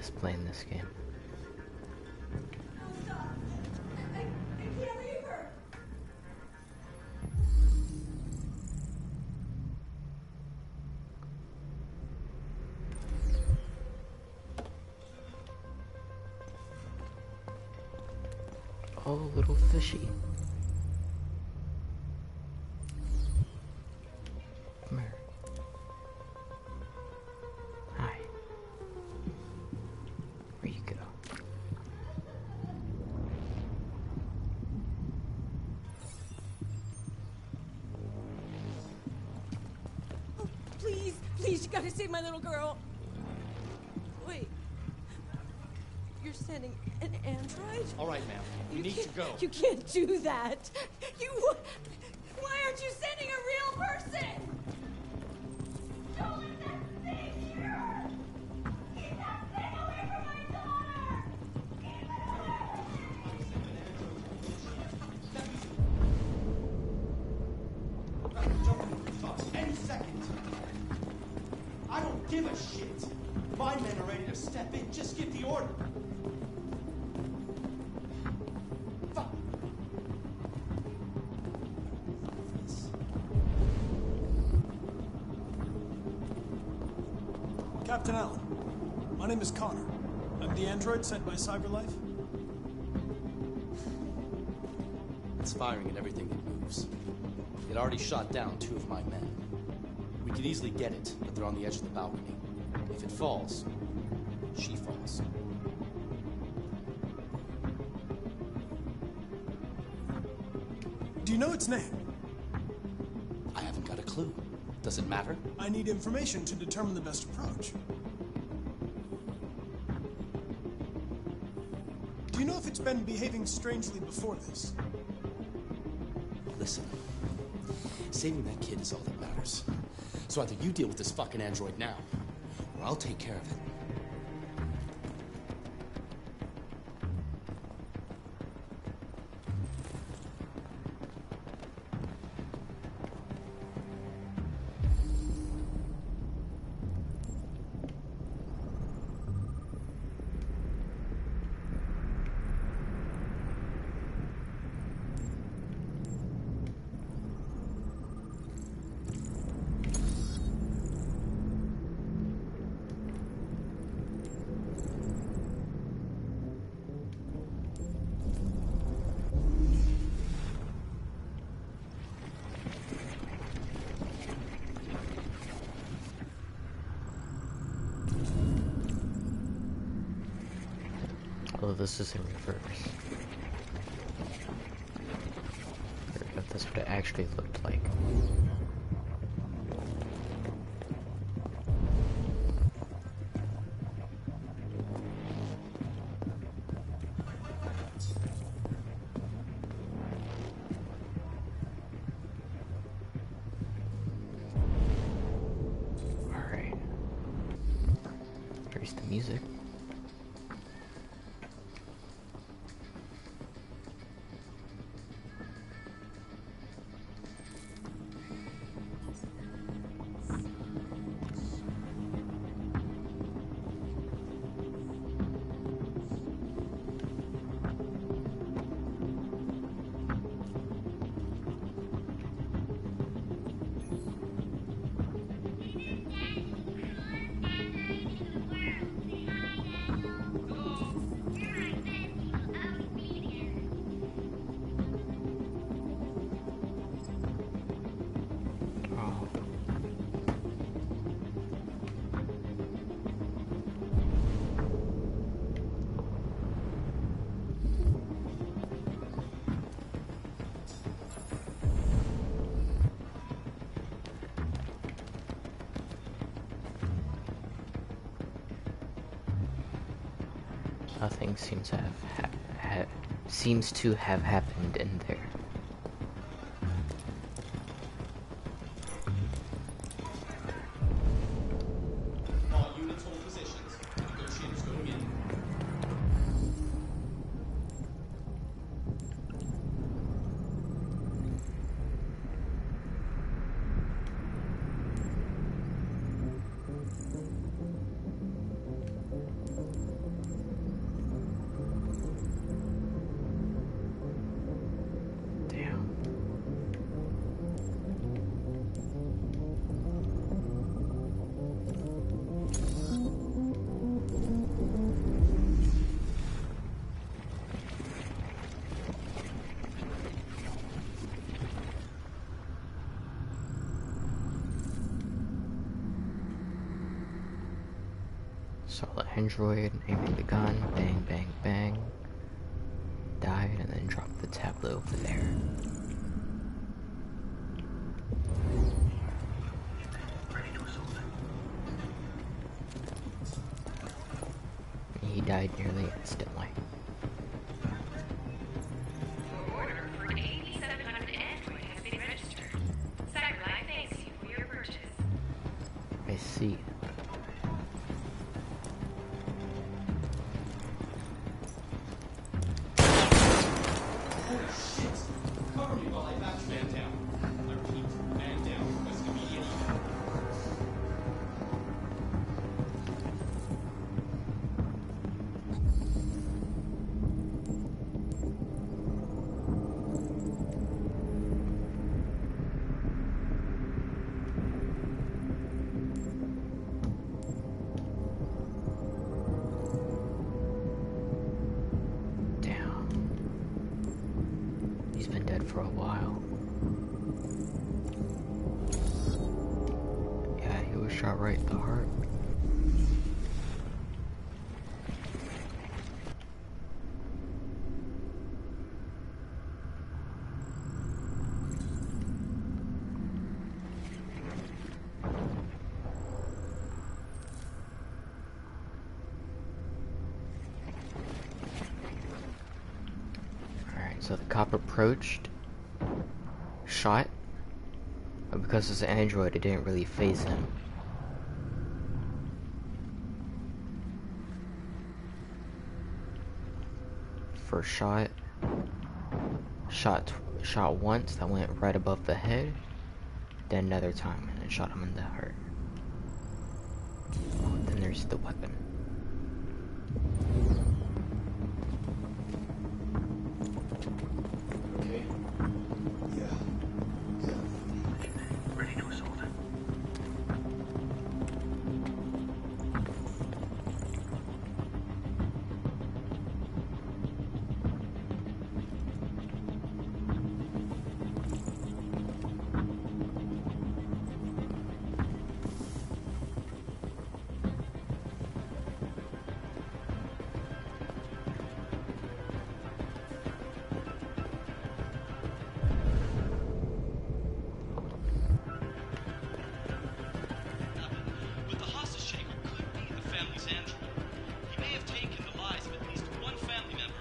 miss playing this game. No, stop. I can't leave her. Oh, little fishy. Come here. Hi. Where you go? Oh, please, you gotta save my little girl. Wait. You're sending an android? All right, ma'am. You need to go. You can't do that. Why aren't you sending a real person? Don't let that thing here! Keep that thing away from my daughter! Keep it away! Any second. I don't give a shit. My men are ready to step in. Just give the order. Captain Allen, my name is Connor. I'm the android sent by CyberLife. It's firing at everything that moves. It already shot down 2 of my men. We could easily get it, but they're on the edge of the balcony. If it falls, she falls. Do you know its name? I haven't got a clue. Does it matter? I need information to determine the best approach. Do you know if it's been behaving strangely before this? Listen, saving that kid is all that matters. So either you deal with this fucking android now, or I'll take care of it. Oh, this is in reverse. But that's what it actually looked like. Alright. Here's the music. Nothing seems to have happened in there. All units hold positions. Negotiators going in. Saw the android aiming the gun, bang, bang, bang. Died and then dropped the tablet over there. He died nearly instantly. Order for 8700 Android has been registered. Cyberlife thanks you for your purchase. I see. Cover me while I patch man down. I repeat, man down. Request immediate evac. Damn. He's been dead for a while. Yeah, he was shot right in the heart. Alright, so the cop approached, shot, but because it's an android, it didn't really phase him. First shot, shot once, that went right above the head, then another time, and then shot him in the heart. Oh, then there's the weapon. Okay? Yeah. Ready to assault. But the hostage taker could be the family's android. He may have taken the lives of at least one family member.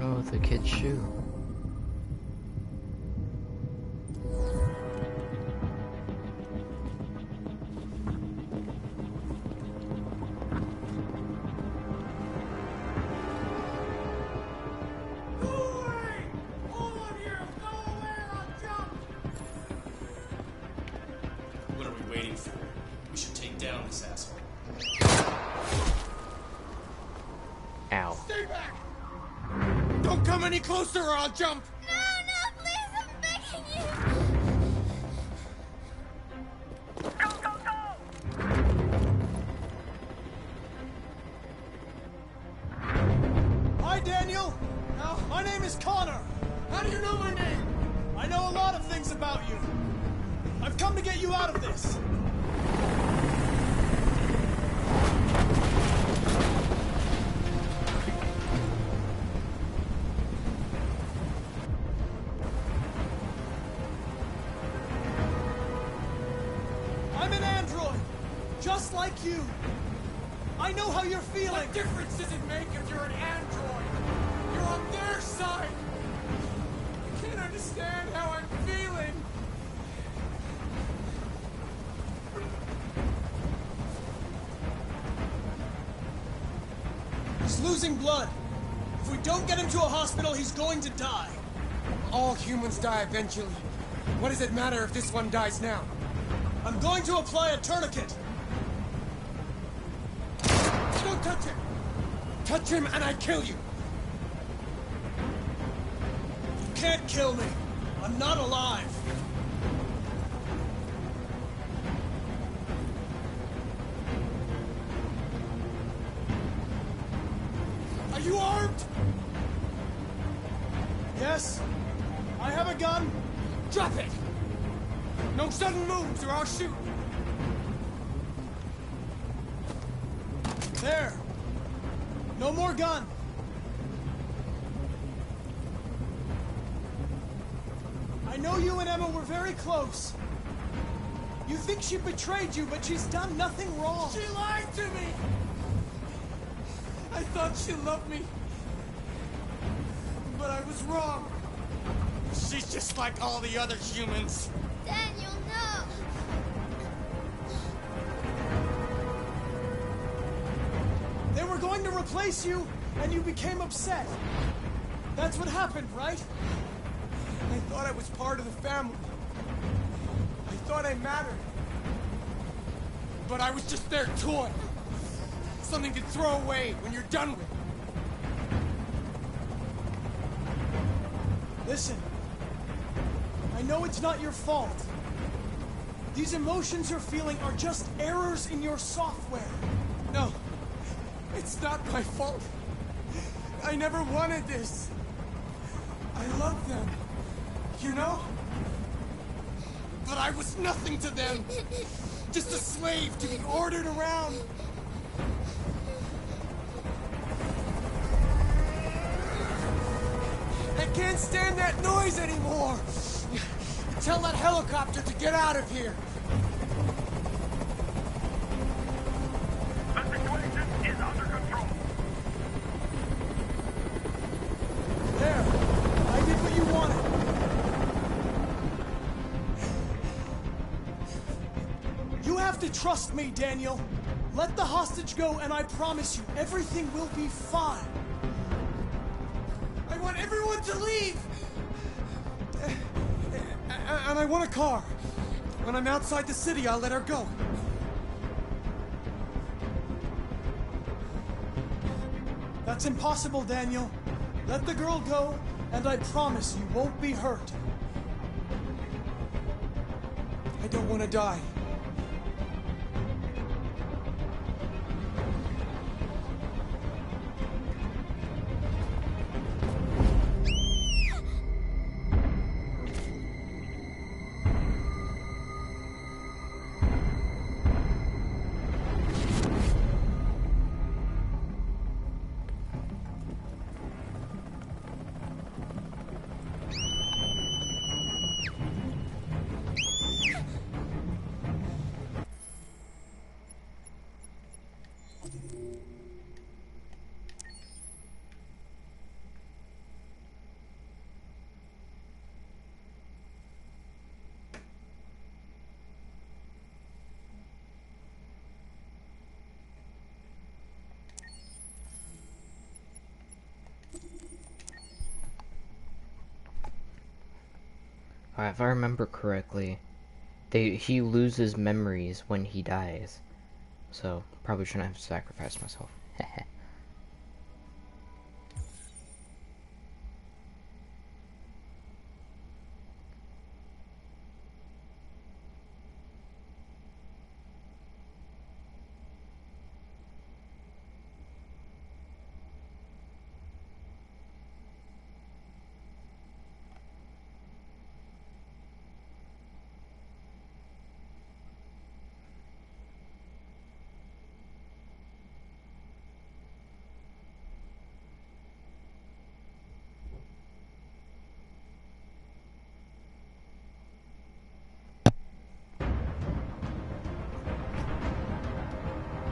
Oh, the kid's shoe. What are we waiting for? We should take down this asshole. Ow. Stay back! Don't come any closer or I'll jump! No, no, please, I'm begging you. Hi, Daniel! My name is Connor. How do you know my name? I know a lot of things about you. I've come to get you out of this. I'm an android, just like you. I know how you're feeling. What difference does it make if you're an android? You're on their side. You can't understand how I'm feeling. He's losing blood. If we don't get him to a hospital, he's going to die. All humans die eventually. What does it matter if this one dies now? I'm going to apply a tourniquet. Don't touch him! Touch him and I kill you! You can't kill me. I'm not alive. Are you armed? Yes, I have a gun. Drop it! No sudden moves or I'll shoot! There. No more gun. I know you and Emma were very close. You think she betrayed you, but she's done nothing wrong. She lied to me! I thought she loved me. But I was wrong. She's just like all the other humans. Daniel, no! They were going to replace you, and you became upset. That's what happened, right? I thought I was part of the family. I thought I mattered. But I was just their toy. Something to throw away when you're done with. Listen. I know it's not your fault. These emotions you're feeling are just errors in your software. No. It's not my fault. I never wanted this. I love them. You know? But I was nothing to them. Just a slave to be ordered around. I can't stand that noise anymore. Tell that helicopter to get out of here. The situation is under control. There. I did what you wanted. You have to trust me, Daniel. Let the hostage go, and I promise you, everything will be fine. I want everyone to leave! And I want a car. When I'm outside the city, I'll let her go. That's impossible, Daniel. Let the girl go, and I promise you won't be hurt. I don't want to die. Alright, if I remember correctly, he loses memories when he dies. So, probably shouldn't have sacrificed myself.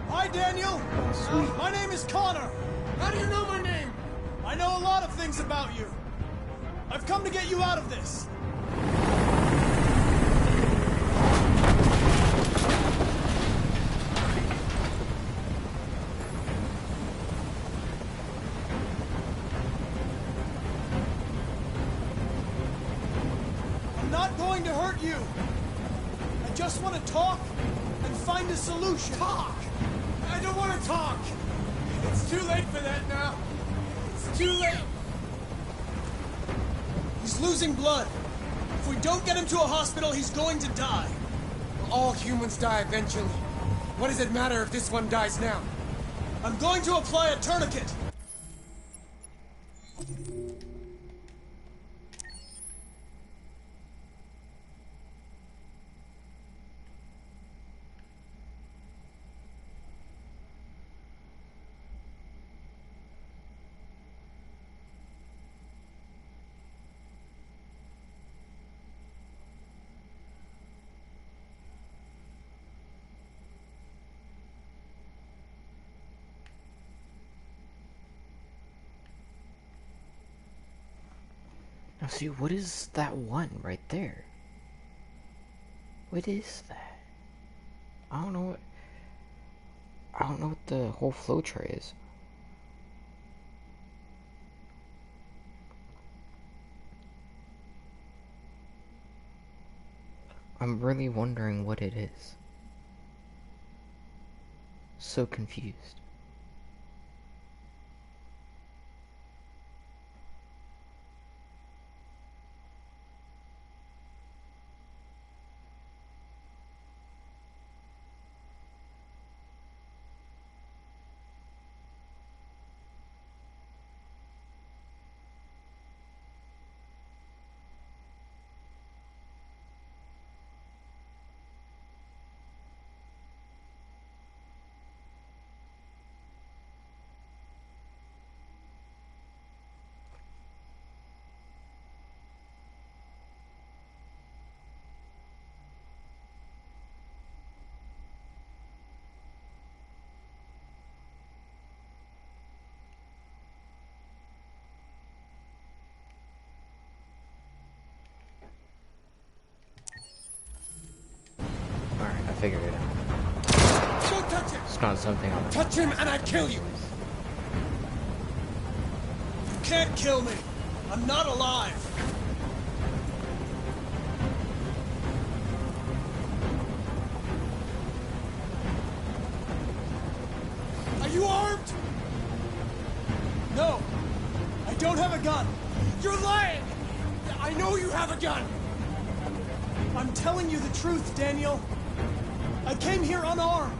Hi, Daniel! My name is Connor. How do you know my name? I know a lot of things about you. I've come to get you out of this. going to hurt you. I just want to talk and find a solution. Talk! I don't want to talk! It's too late for that now. It's too late. He's losing blood. If we don't get him to a hospital, he's going to die. All humans die eventually. What does it matter if this one dies now? I'm going to apply a tourniquet. Now see, what is that one right there? What is that? I don't know what the whole flow chart is. I'm really wondering what it is. So confused. Alright, I figured it out. Don't touch him! It's not something I'm... Touch him and I kill you! You can't kill me. I'm not alive. Are you armed? No, I don't have a gun. You're lying! I know you have a gun! I'm telling you the truth, Daniel. I came here unarmed.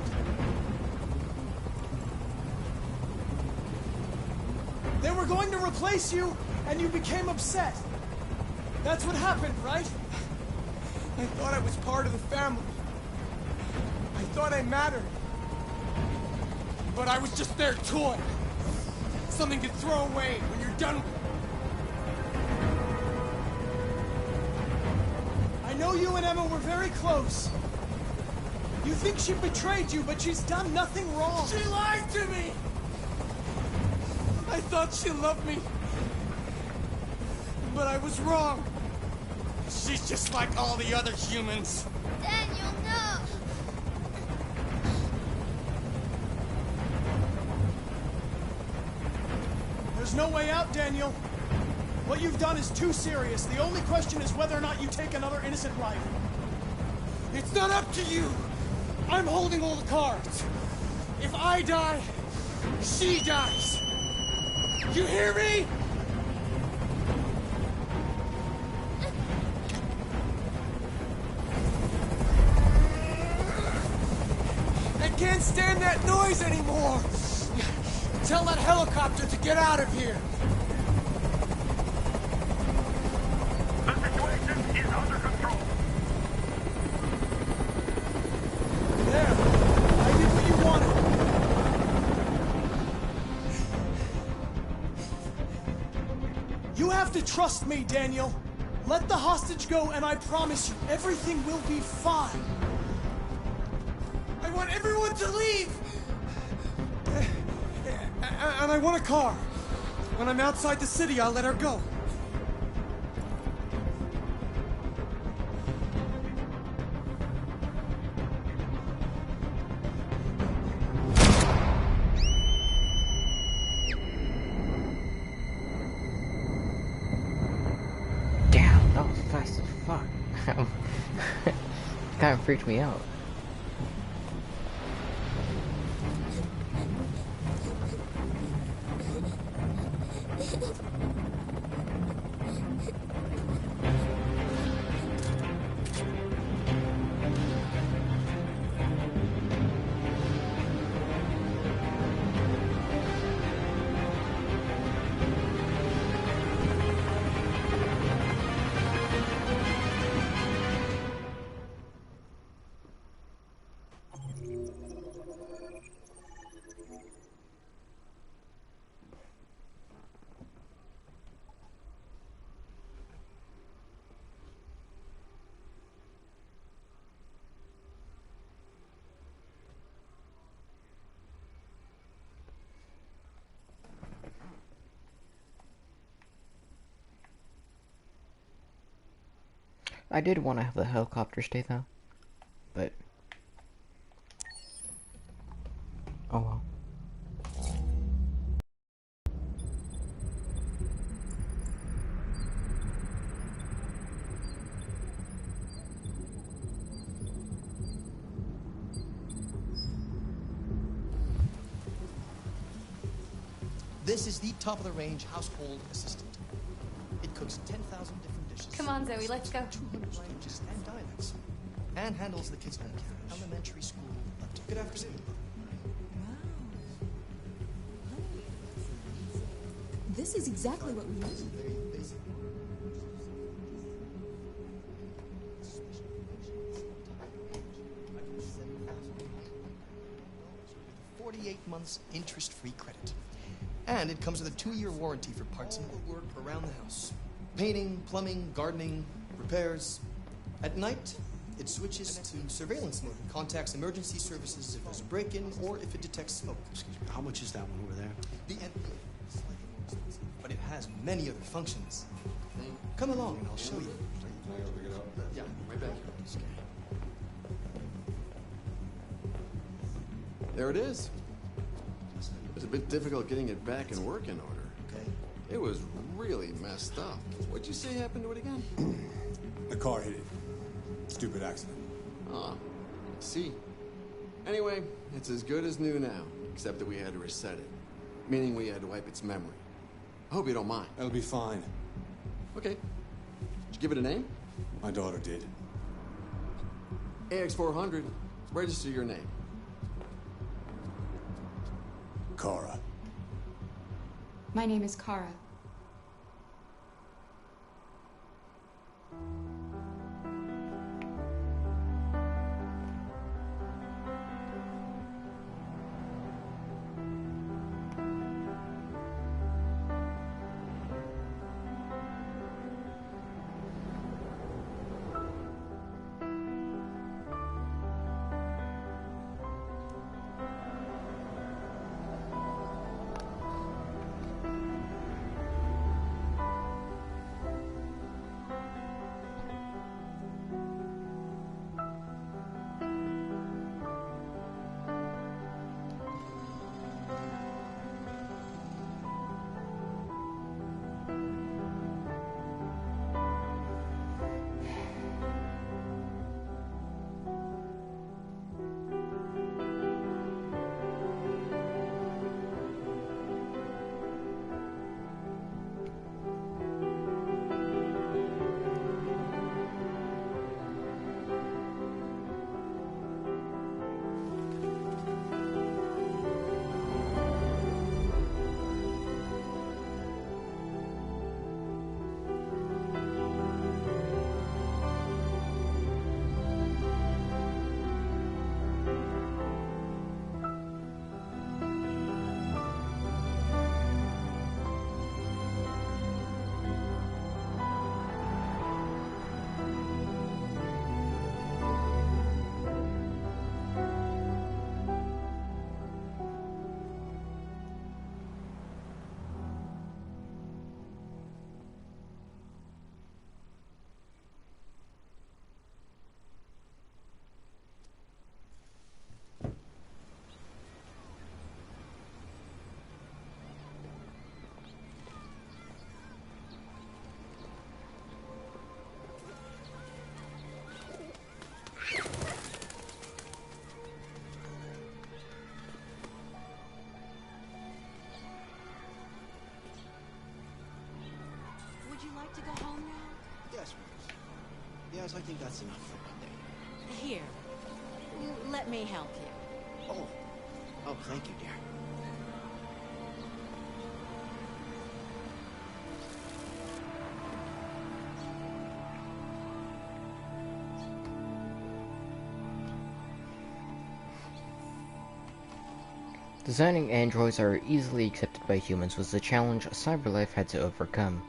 They were going to replace you, and you became upset. That's what happened, right? I thought I was part of the family. I thought I mattered. But I was just their toy. Something to throw away when you're done with it. I know you and Emma were very close. You think she betrayed you, but she's done nothing wrong. She lied to me! I thought she loved me. But I was wrong. She's just like all the other humans. Daniel, no! There's no way out, Daniel. What you've done is too serious. The only question is whether or not you take another innocent life. It's not up to you. I'm holding all the cards. If I die, she dies. You hear me? I can't stand that noise anymore. Tell that helicopter to get out of here. The situation is under control. There. I did what you wanted. You have to trust me, Daniel. Let the hostage go, and I promise you, everything will be fine. I want everyone to leave! And I want a car. When I'm outside the city, I'll let her go. Damn, that was fast as fuck. Kind of freaked me out. I did want to have the helicopter stay though, but oh well. This is the top-of-the-range household assistant. It cooks 10,000 different dishes. Come on, Zoe, let's go. 200 languages and dialects. And handles the kids' home care, elementary school. Good afternoon. This is exactly what we need. Very basic. 48 months interest-free credit. And it comes with a 2-year warranty for parts and work around the house. Painting, plumbing, gardening, repairs. At night, it switches to surveillance mode and contacts emergency services if there's a break-in or if it detects smoke. Excuse me, how much is that one over there? The NPA is slightly more expensive, but it has many other functions. Come along and I'll show you. Yeah, right back here. There it is. It was a bit difficult getting it back in working order. Okay. It was really messed up. What'd you say happened to it again? The car hit it. Stupid accident. Ah, I see. Anyway, it's as good as new now, except that we had to reset it. Meaning we had to wipe its memory. I hope you don't mind. That'll be fine. Okay. Did you give it a name? My daughter did. AX400. Register your name. Kara. My name is Kara. like to go home now? Yes, Rose. Yes, I think that's enough for one day. Here. Let me help you. Oh. Oh, thank you, dear. Designing androids that are easily accepted by humans was the challenge CyberLife had to overcome.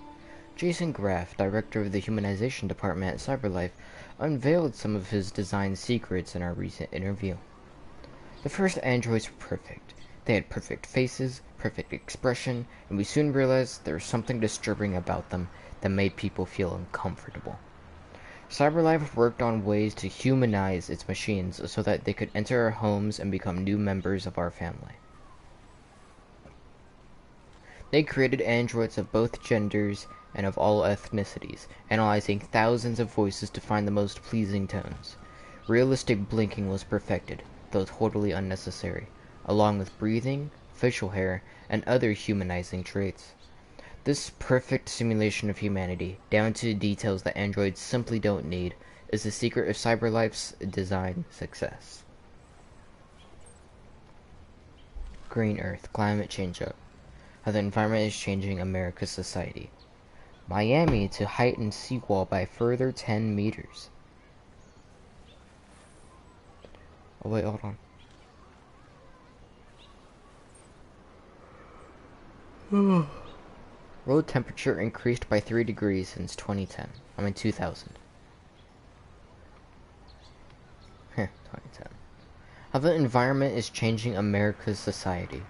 Jason Graff, director of the Humanization Department at CyberLife, unveiled some of his design secrets in our recent interview. The first androids were perfect. They had perfect faces, perfect expression, and we soon realized there was something disturbing about them that made people feel uncomfortable. CyberLife worked on ways to humanize its machines so that they could enter our homes and become new members of our family. They created androids of both genders and of all ethnicities, analyzing thousands of voices to find the most pleasing tones. Realistic blinking was perfected, though totally unnecessary, along with breathing, facial hair, and other humanizing traits. This perfect simulation of humanity, down to details that androids simply don't need, is the secret of CyberLife's design success. Green Earth, climate change up. How the environment is changing America's society. Miami to heighten seawall by further 10 meters. Oh wait, hold on. Road temperature increased by 3 degrees since 2010. 2000. 2010. How the environment is changing America's society.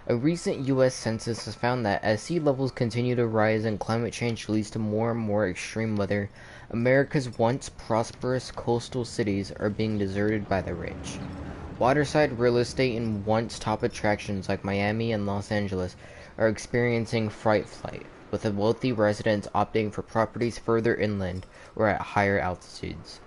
A recent U.S. census has found that as sea levels continue to rise and climate change leads to more and more extreme weather, America's once prosperous coastal cities are being deserted by the rich. Waterside real estate and once top attractions like Miami and Los Angeles are experiencing fright flight, with the wealthy residents opting for properties further inland or at higher altitudes.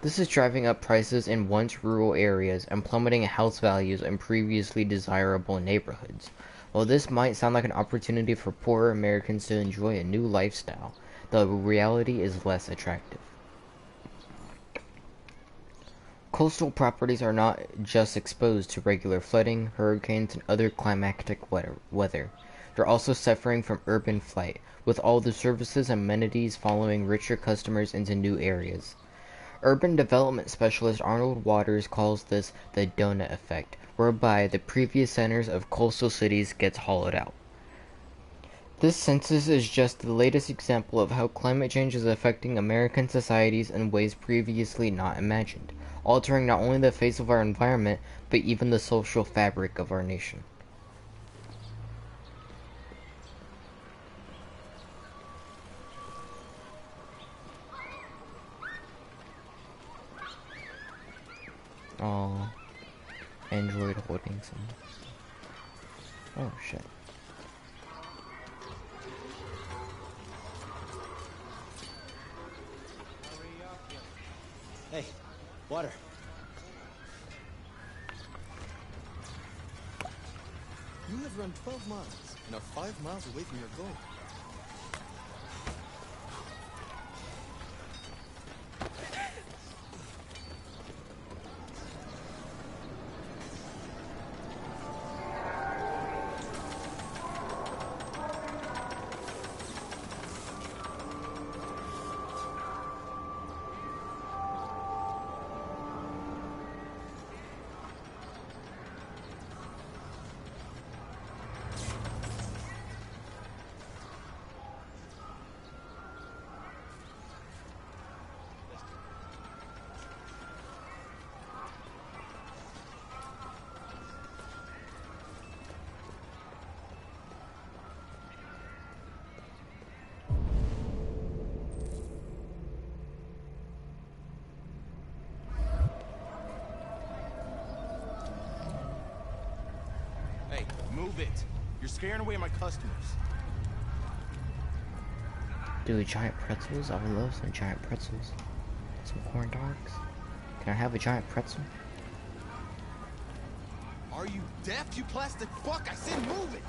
This is driving up prices in once rural areas and plummeting house values in previously desirable neighborhoods. While this might sound like an opportunity for poorer Americans to enjoy a new lifestyle, the reality is less attractive. Coastal properties are not just exposed to regular flooding, hurricanes, and other climatic weather. They're also suffering from urban flight, with all the services and amenities following richer customers into new areas. Urban development specialist Arnold Waters calls this the donut effect, whereby the previous centers of coastal cities gets hollowed out. This census is just the latest example of how climate change is affecting American societies in ways previously not imagined, altering not only the face of our environment, but even the social fabric of our nation. Oh, Android holding some. Oh shit. Hey, water. You have run 12 miles and are 5 miles away from your goal. Hey, move it. You're scaring away my customers. Dude, giant pretzels? I would love some giant pretzels. Some corn dogs. Can I have a giant pretzel? Are you deaf, you plastic fuck? I said move it!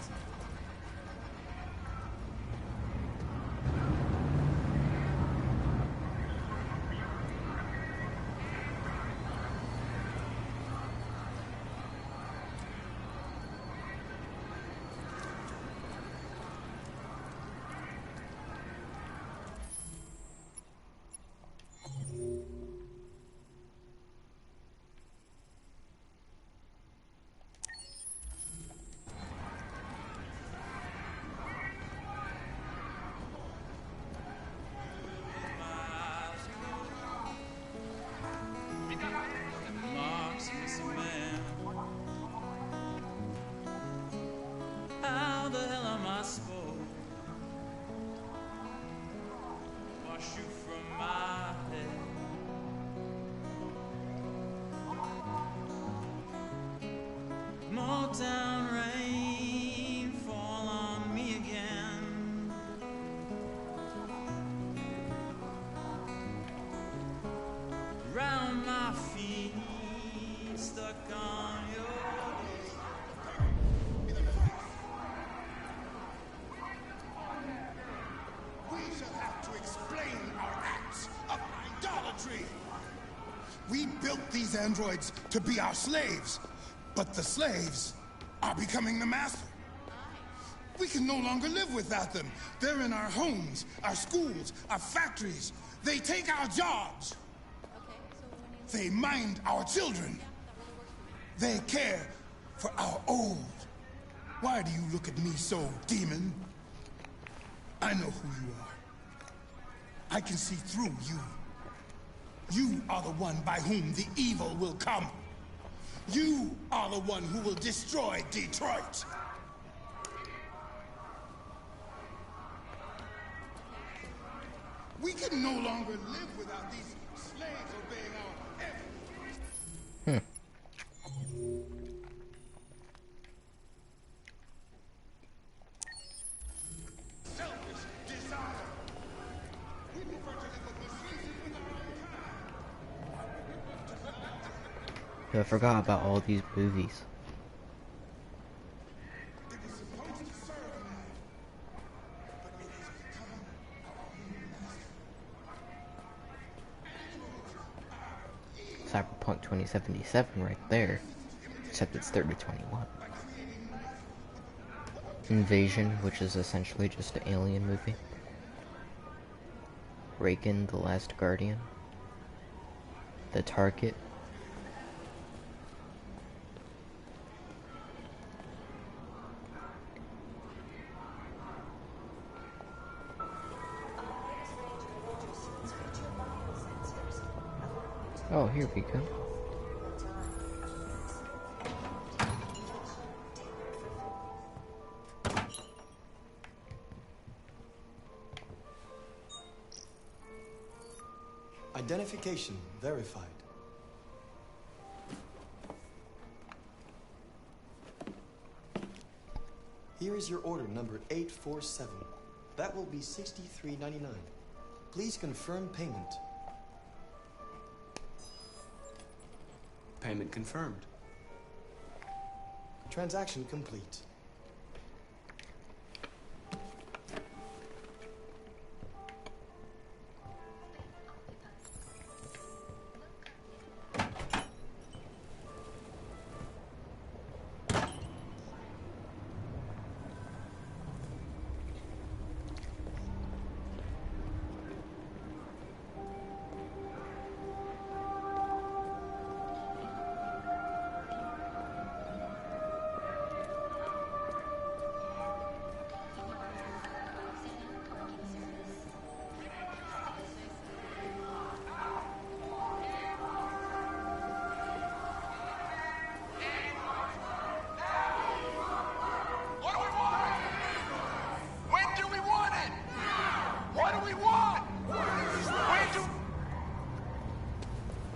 We built these androids to be our slaves, but the slaves are becoming the master. We can no longer live without them. They're in our homes, our schools, our factories. They take our jobs. They mind our children. They care for our old. Why do you look at me so, demon? I know who you are. I can see through you. You are the one by whom the evil will come. You are the one who will destroy Detroit. We can no longer live without these slaves obeying our every... Selfish desire. We prefer to live with diseases with our own kind. I forgot about all these movies. It was supposed to serve man, but it has become our own master. Cyberpunk 2077 right there. Except it's 3021. Invasion, which is essentially just an alien movie. Reagan, The Last Guardian. The Target. Oh, here we go. Identification verified. Here is your order number 847. That will be $63.99. Please confirm payment. Payment confirmed. Transaction complete.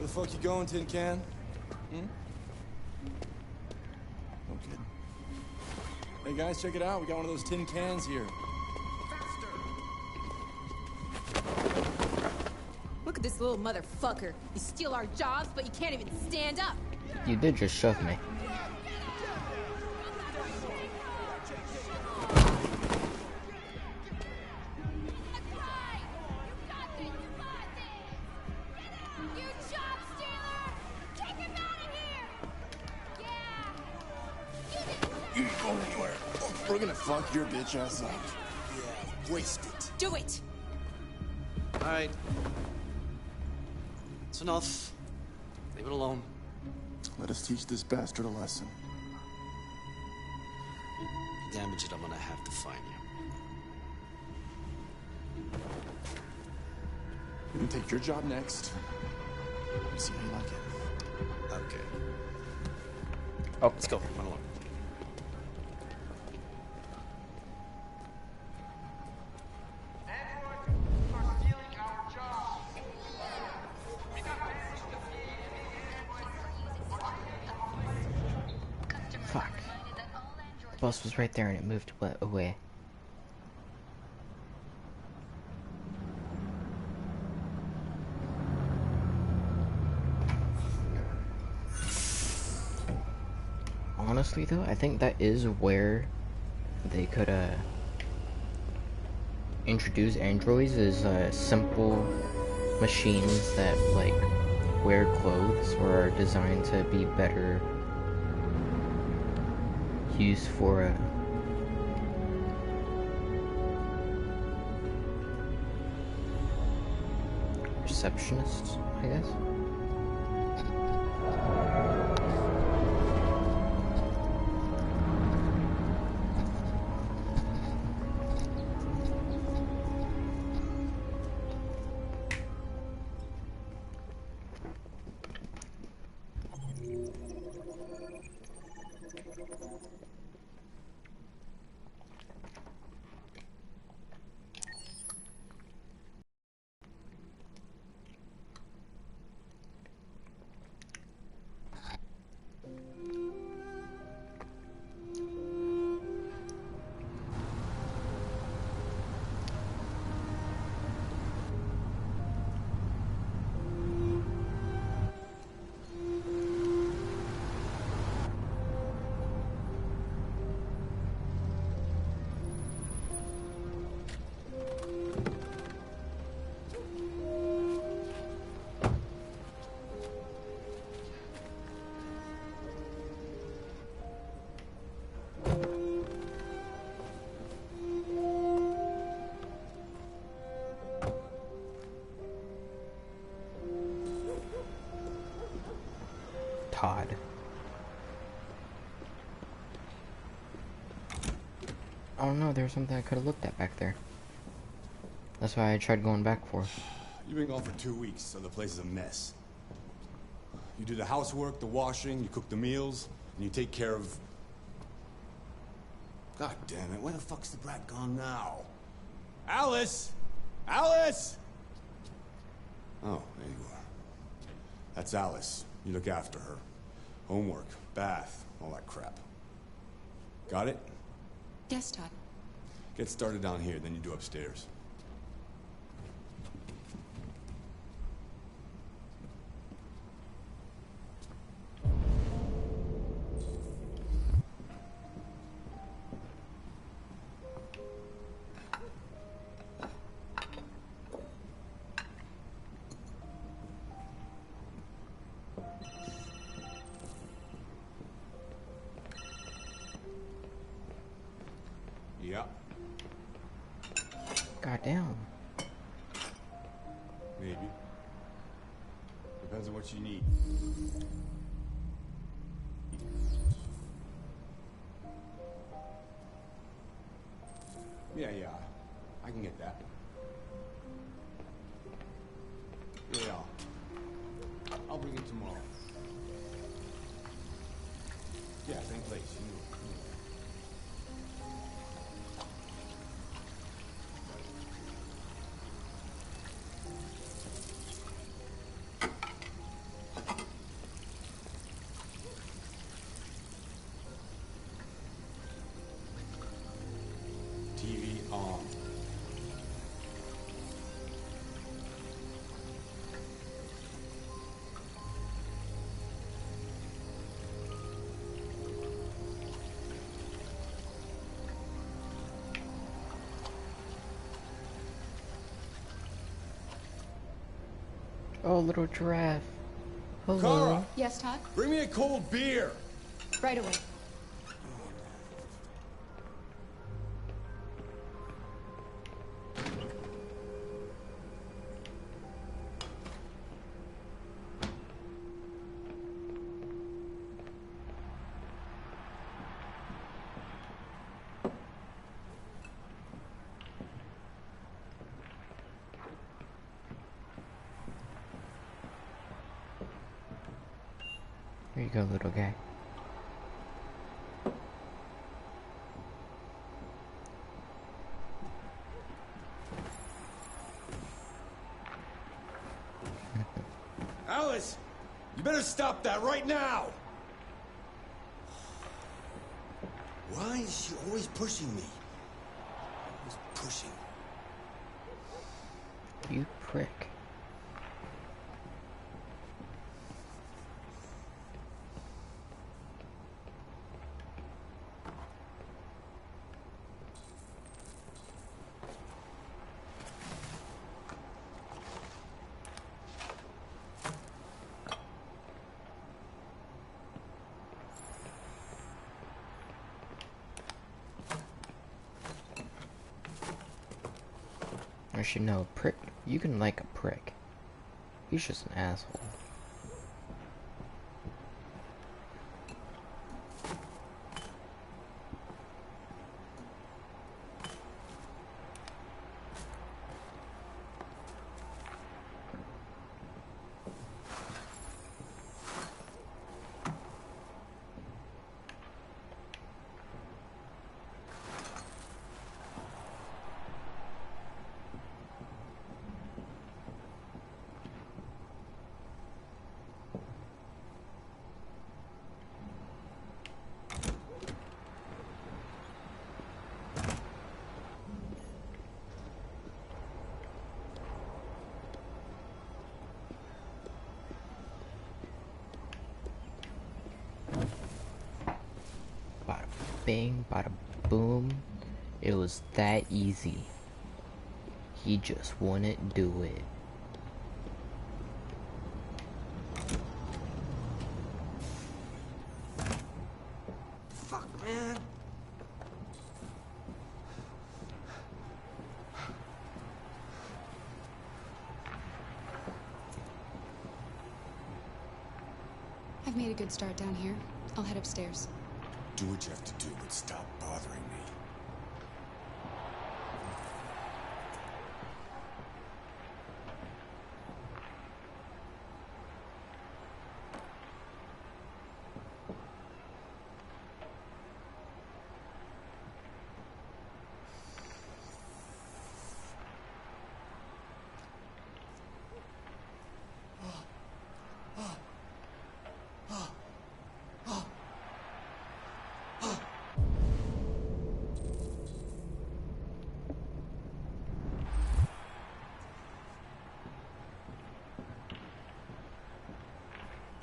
Where the fuck you going, Tin Can? Hmm? No kidding. Hey guys, check it out. We got one of those tin cans here. Look at this little motherfucker. You steal our jobs, but you can't even stand up. You did just shove me. You ain't going anywhere. We're gonna fuck your bitch ass up. Yeah, waste it. Do it! Alright. It's enough. Leave it alone. Let us teach this bastard a lesson. Damage it, I'm gonna have to find you. You can take your job next. See how you like it. Okay. Oh, let's go. Run along. Fuck. The bus was right there and it moved away. Honestly though, I think that is where they could introduce androids as simple machines that like wear clothes or are designed to be better used for a receptionist, I guess. Todd. Oh no, there was something I could have looked at back there. That's why I tried going back for. You've been gone for 2 weeks, so the place is a mess. You do the housework, the washing, you cook the meals, and you take care of... God damn it, where the fuck's the brat gone now? Alice! Alice! Oh, there you are. That's Alice. You look after her. Homework, bath, all that crap. Got it? Yes, Todd. Get started down here, then you do upstairs. Yeah. Goddamn. Maybe. Depends on what you need. Yeah, I can get that. Yeah. I'll bring it tomorrow. Yeah, same place. You know. TV on. Oh, little giraffe. Hello. Kara, Yes, Todd? bring me a cold beer. Right away. Here you go, little guy. Alice, you better stop that right now. Why is she always pushing me? Always pushing. You prick. Actually, no, prick. You can like a prick. He's just an asshole. Bada bing, bada boom. It was that easy. He just wouldn't do it. Fuck, man. I've made a good start down here. I'll head upstairs. Do what you have to do, but stop bothering me.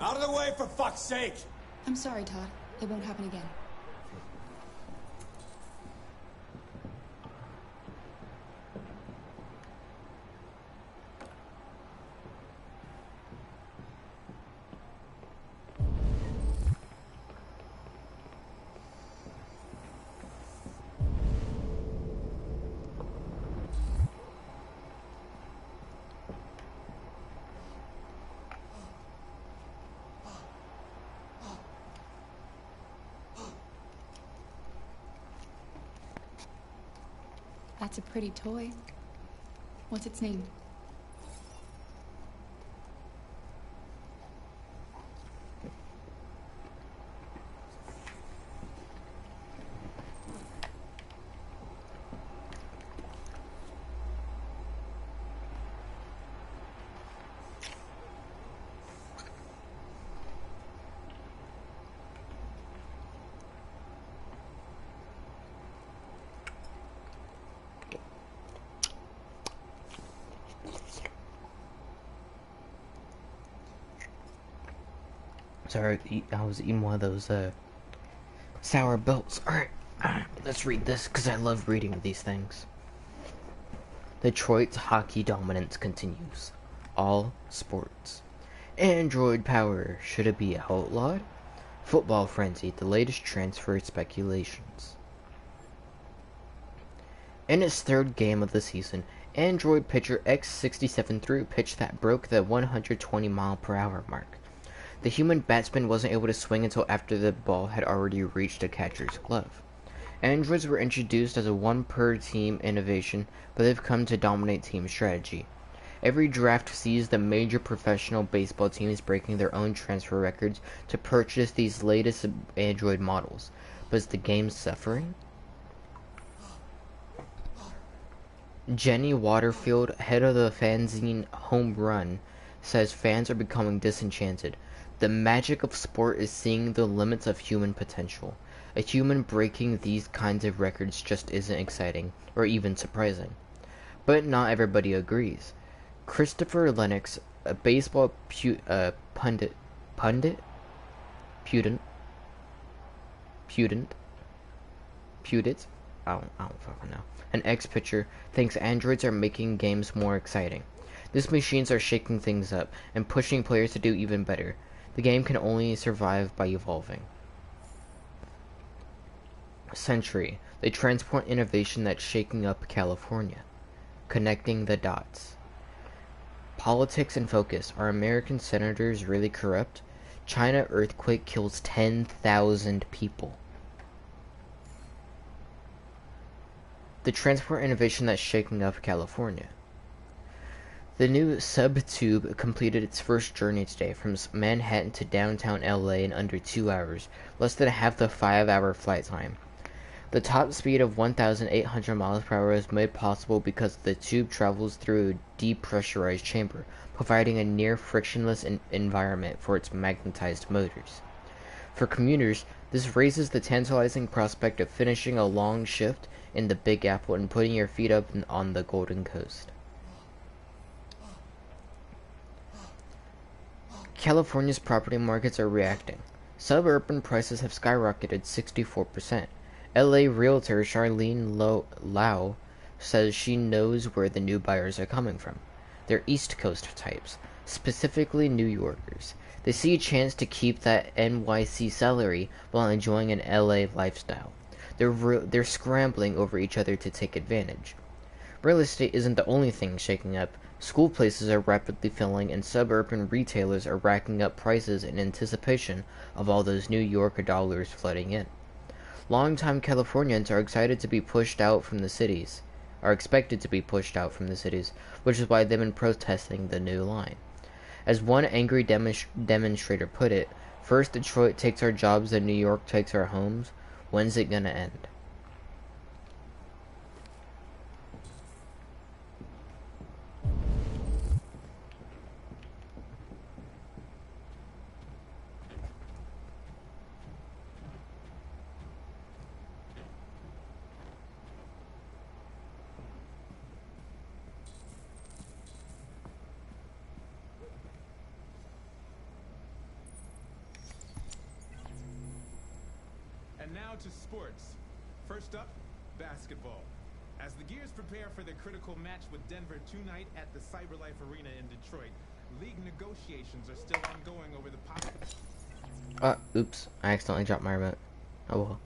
Out of the way, for fuck's sake! I'm sorry, Todd. It won't happen again. That's a pretty toy. What's its name? Sorry, I was eating one of those sour belts. Alright, let's read this because I love reading these things. Detroit's hockey dominance continues. All sports. Android power, should it be outlawed? Football frenzy, the latest transfer speculations. In its third game of the season, Android pitcher X67 threw a pitch that broke the 120-mile-per-hour mark. The human batsman wasn't able to swing until after the ball had already reached a catcher's glove. Androids were introduced as a one-per-team innovation, but they've come to dominate team strategy. Every draft sees the major professional baseball teams breaking their own transfer records to purchase these latest Android models. But is the game suffering? Jenny Waterfield, head of the fanzine Home Run, says fans are becoming disenchanted. The magic of sport is seeing the limits of human potential. A human breaking these kinds of records just isn't exciting, or even surprising. But not everybody agrees. Christopher Lennox, a baseball pundit, I don't fucking know. An ex-pitcher thinks androids are making games more exciting. These machines are shaking things up and pushing players to do even better. The game can only survive by evolving. Century, the transport innovation that's shaking up California. Connecting the dots. Politics in focus. Are American senators really corrupt? China earthquake kills 10,000 people. The transport innovation that's shaking up California. The new sub-tube completed its first journey today from Manhattan to downtown LA in under 2 hours, less than half the 5-hour flight time. The top speed of 1,800 miles per hour is made possible because the tube travels through a depressurized chamber, providing a near frictionless environment for its magnetized motors. For commuters, this raises the tantalizing prospect of finishing a long shift in the Big Apple and putting your feet up on the Golden Coast. California's property markets are reacting. Suburban prices have skyrocketed 64%. LA realtor Charlene Lau says she knows where the new buyers are coming from. They're East Coast types, specifically New Yorkers. They see a chance to keep that NYC salary while enjoying an LA lifestyle. They're scrambling over each other to take advantage. Real estate isn't the only thing shaking up. School places are rapidly filling, and suburban retailers are racking up prices in anticipation of all those New York dollars flooding in. Longtime Californians are excited to be pushed out from the cities, are expected to be pushed out from the cities, which is why they've been protesting the new line. As one angry demonstrator put it, first Detroit takes our jobs and New York takes our homes. When's it gonna end? And now to sports. First up, basketball. As the Gears prepare for their critical match with Denver tonight at the CyberLife Arena in Detroit, league negotiations are still ongoing over the Oops. I accidentally dropped my remote. Oh well.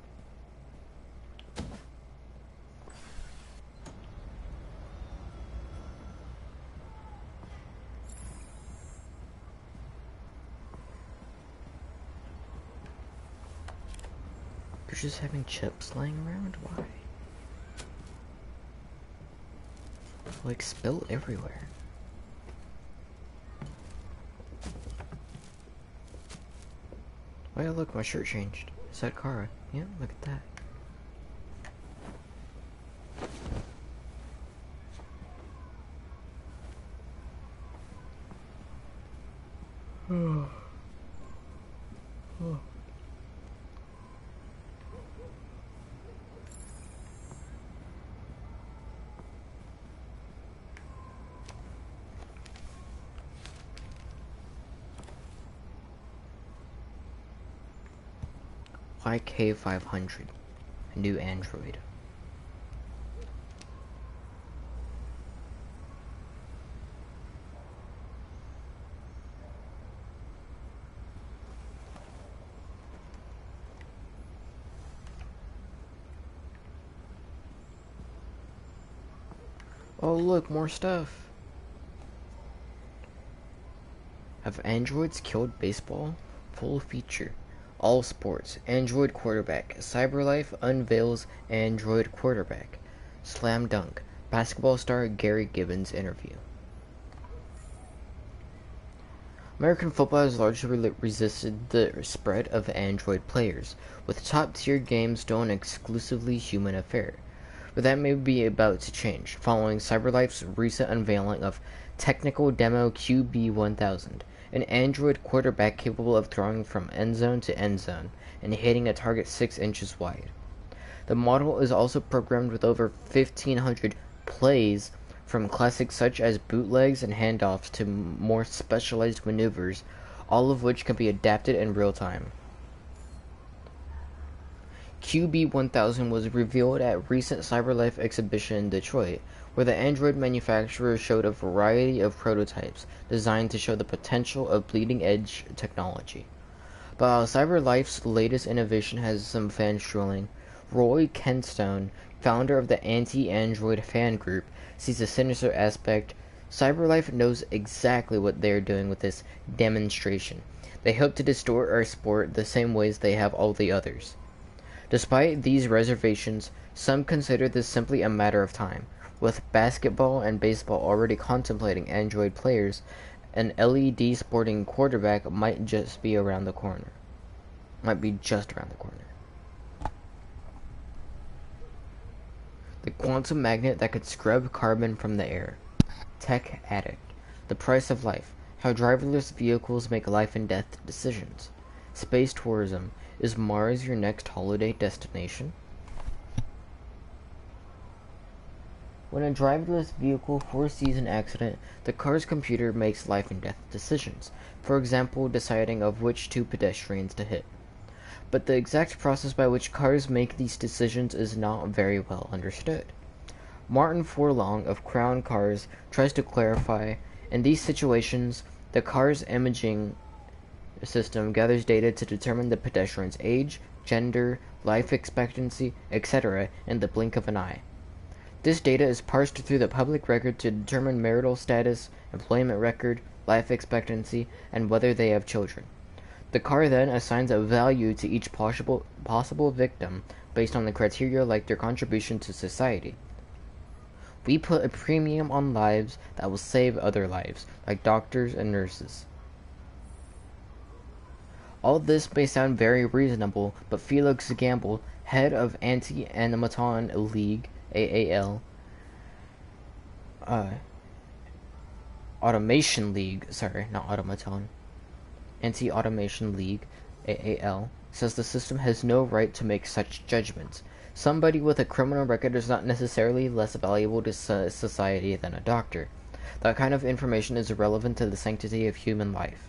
You're just having chips laying around? Why? Like, spill everywhere. Oh yeah, look, my shirt changed. Is that Kara? Yeah, look at that. Oh. Oh. YK500, a new android. Oh look, more stuff. Have androids killed baseball? Full feature. All sports. Android quarterback. CyberLife unveils Android quarterback. Slam dunk. Basketball star Gary Gibbons interview. American football has largely resisted the spread of Android players, with top-tier games still an exclusively human affair. But that may be about to change, following CyberLife's recent unveiling of Technical Demo QB1000, an Android quarterback capable of throwing from end zone to end zone and hitting a target 6 inches wide. The model is also programmed with over 1,500 plays, from classics such as bootlegs and handoffs to more specialized maneuvers, all of which can be adapted in real time. QB1000 was revealed at recent CyberLife exhibition in Detroit, where the Android manufacturer showed a variety of prototypes designed to show the potential of bleeding-edge technology. But while CyberLife's latest innovation has some fans drooling, Roy Kenstone, founder of the anti-android fan group, sees a sinister aspect. CyberLife knows exactly what they are doing with this demonstration. They hope to distort our sport the same ways they have all the others. Despite these reservations, some consider this simply a matter of time. With basketball and baseball already contemplating android players, an LED sporting quarterback might just be around the corner. Might be just around the corner. The quantum magnet that could scrub carbon from the air. Tech addict. The price of life. How driverless vehicles make life and death decisions. Space tourism. Is Mars your next holiday destination? When a driverless vehicle foresees an accident, the car's computer makes life and death decisions, for example, deciding of which two pedestrians to hit. But the exact process by which cars make these decisions is not very well understood. Martin Forlong of Crown Cars tries to clarify, in these situations, the car's imaging system gathers data to determine the pedestrian's age, gender, life expectancy, etc. in the blink of an eye. This data is parsed through the public record to determine marital status, employment record, life expectancy, and whether they have children. The car then assigns a value to each possible victim based on the criteria like their contribution to society. We put a premium on lives that will save other lives, like doctors and nurses. All this may sound very reasonable, but Felix Gamble, head of Anti-Automaton League, AAL, Automation League, sorry, not Automaton, Anti-Automation League, AAL, says the system has no right to make such judgments. Somebody with a criminal record is not necessarily less valuable to society than a doctor. That kind of information is irrelevant to the sanctity of human life.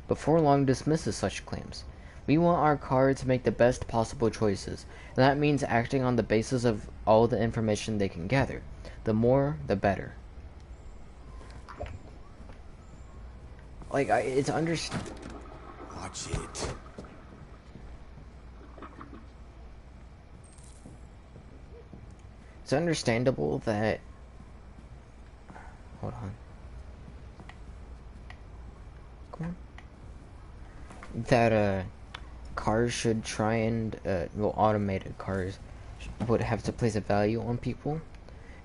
But Forlong dismisses such claims. We want our car to make the best possible choices, and that means acting on the basis of all the information they can gather. The more, the better. Like, it's understand. Watch it. It's understandable that. Hold on. Come on. That cars should try and automated cars would have to place a value on people,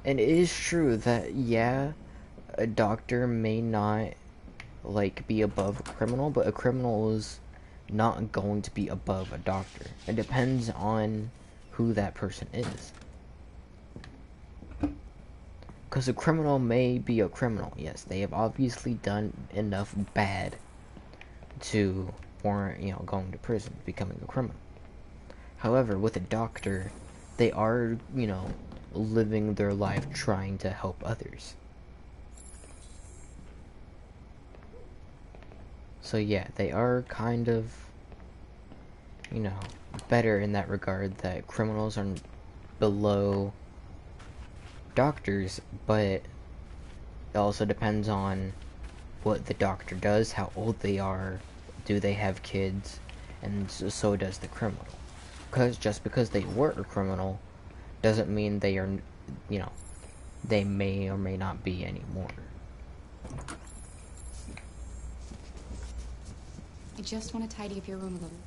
and it is true that yeah, a doctor may not like be above a criminal, but a criminal is not going to be above a doctor. It depends on who that person is. Because a criminal may be a criminal, yes, they have obviously done enough bad to warrant, going to prison, becoming a criminal. However, with a doctor, they are, living their life trying to help others. So yeah, they are kind of, better in that regard, that criminals are below doctors, but it also depends on what the doctor does, how old they are, do they have kids, and so does the criminal. Because just because they were a criminal doesn't mean they are, they may or may not be anymore. I just want to tidy up your room a little.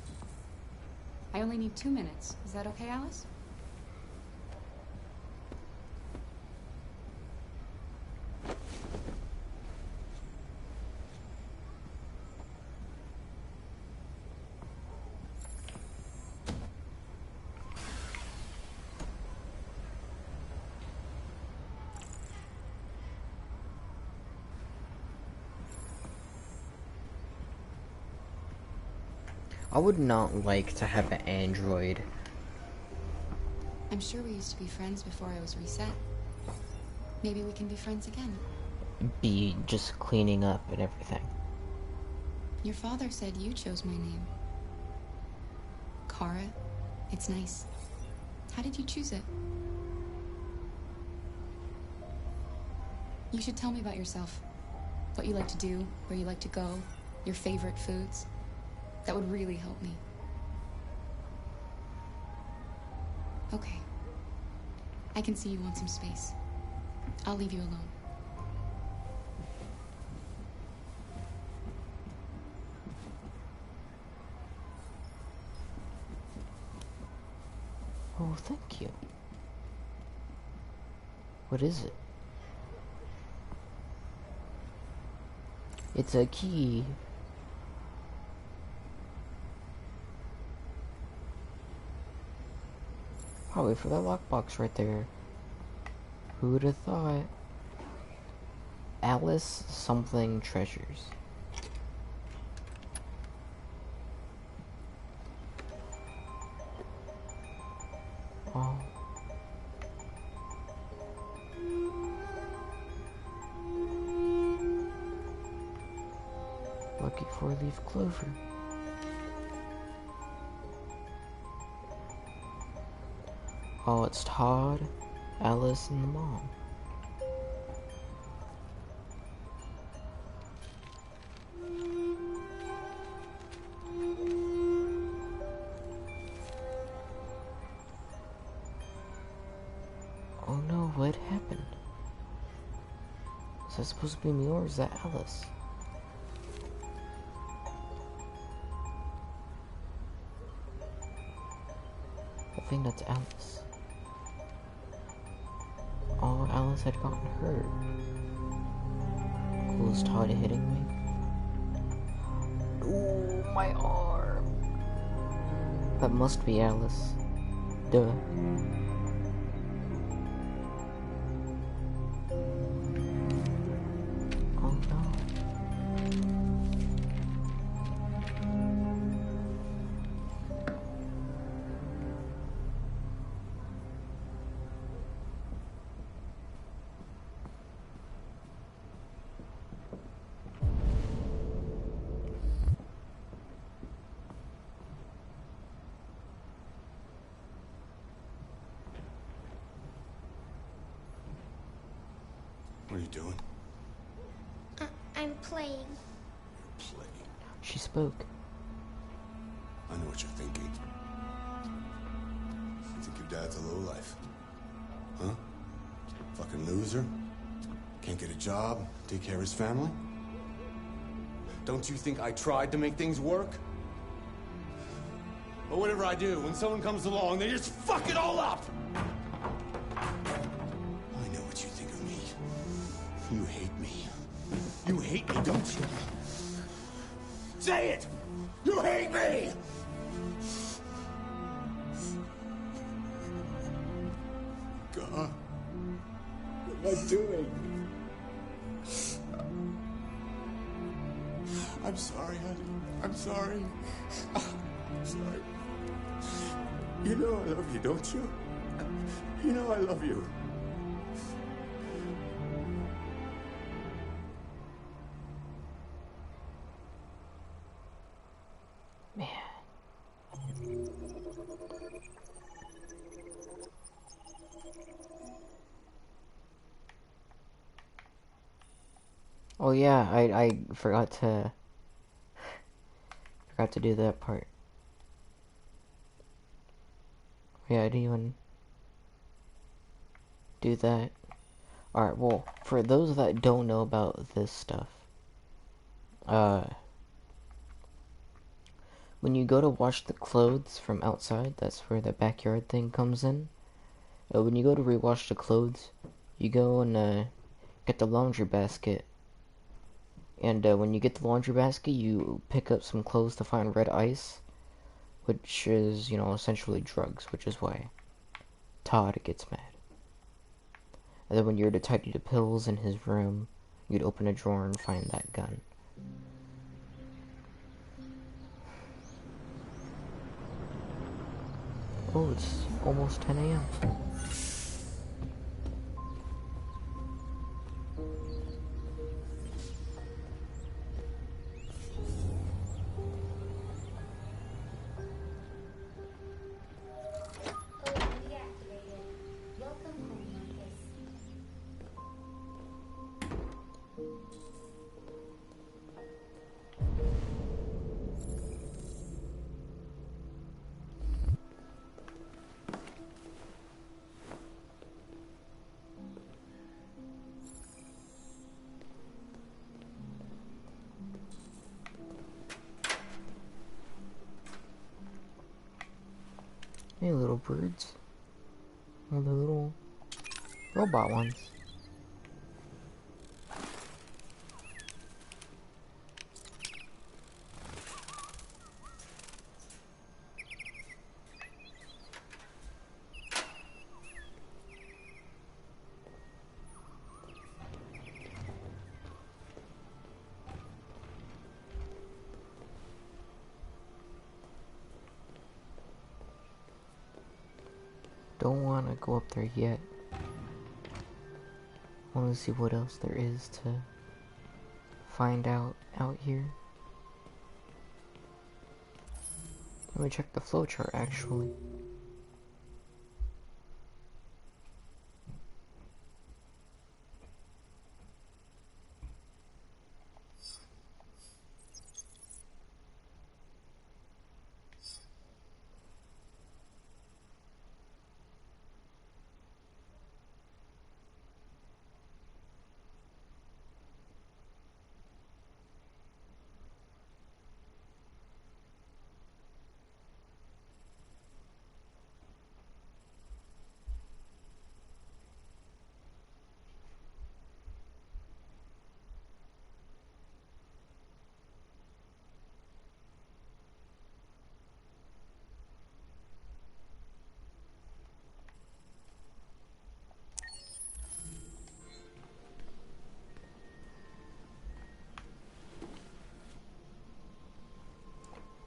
I only need 2 minutes. Is that okay, Alice? I would not like to have an android. I'm sure we used to be friends before I was reset. Maybe we can be friends again. Be just cleaning up and everything. Your father said you chose my name. Kara. It's nice. How did you choose it? You should tell me about yourself. What you like to do, where you like to go, your favorite foods. That would really help me. Okay. I can see you want some space. I'll leave you alone. Oh, thank you. What is it? It's a key. Probably for that lockbox right there. Who would have thought? Alice something treasures. Oh. Lucky four-leaf clover. Oh, it's Todd, Alice, and the mom. Oh no, what happened? Is that supposed to be me or is that Alice? I think that's Alice. Oh, Alice had gotten hurt. Was Todd hitting me? Ooh, my arm. That must be Alice. Duh. Oh no. What are you doing? I'm playing. Play. She spoke. I know what you're thinking. You think your dad's a lowlife? Huh? Fucking loser? Can't get a job, take care of his family? Don't you think I tried to make things work? But whatever I do, when someone comes along, they just fuck it all up! I know what you think of me. You hate me. You hate me, don't you? Say it! You hate me! God. What am I doing? I'm sorry, honey. I'm sorry. I'm sorry. You know I love you, don't you? You know I love you. Man. Oh yeah, I forgot to do that part. Yeah, I didn't even do that. Alright, well, for those that don't know about this stuff, when you go to wash the clothes from outside, that's where the backyard thing comes in. When you go to rewash the clothes, you go and get the laundry basket. And when you get the laundry basket, you pick up some clothes to find red ice, which is, you know, essentially drugs, which is why Todd gets mad. And then when you're to tidy the pills in his room, you'd open a drawer and find that gun. Oh, it's almost 10 a.m. Hey, little birds. All the little robot ones. Don't want to go up there yet. Want to see what else there is to find out here. Let me check the flowchart actually.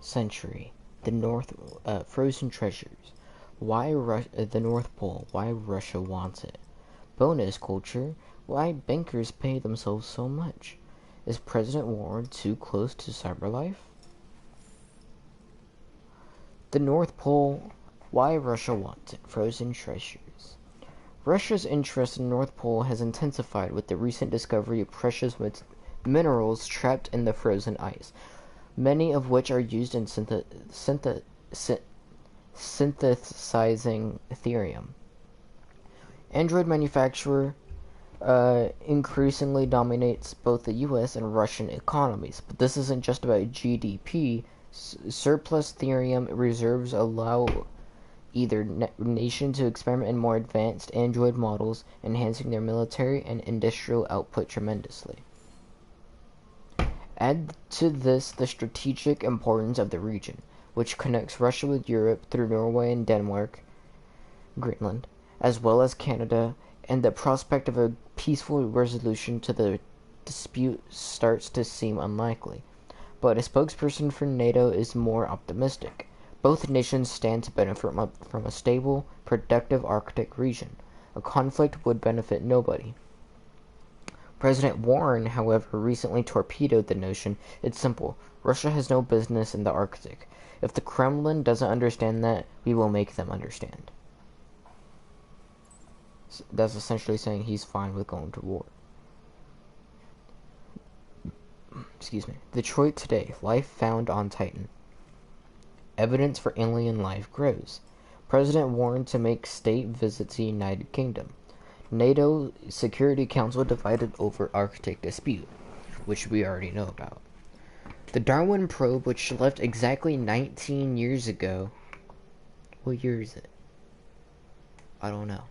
Century. The North, frozen treasures. Why the North Pole? Why Russia wants it. Bonus culture. Why bankers pay themselves so much. Is President Warren too close to cyberlife? The North Pole. Why Russia wants it. Frozen treasures. Russia's interest in the North Pole has intensified with the recent discovery of precious minerals trapped in the frozen ice, many of which are used in synthesizing Ethereum. Android manufacture increasingly dominates both the US and Russian economies, but this isn't just about GDP. Surplus Ethereum reserves allow either nation to experiment in more advanced Android models, enhancing their military and industrial output tremendously. Add to this the strategic importance of the region, which connects Russia with Europe through Norway and Denmark, Greenland, as well as Canada, and the prospect of a peaceful resolution to the dispute starts to seem unlikely. But a spokesperson for NATO is more optimistic. Both nations stand to benefit from a stable, productive Arctic region. A conflict would benefit nobody. President Warren, however, recently torpedoed the notion. It's simple. Russia has no business in the Arctic. If the Kremlin doesn't understand that, we will make them understand. So that's essentially saying he's fine with going to war. Excuse me. Detroit today. Life found on Titan. Evidence for alien life grows. President Warren to make state visit to United Kingdom. NATO Security Council divided over Arctic dispute, which we already know about. The Darwin probe, which left exactly 19 years ago. What year is it? I don't know.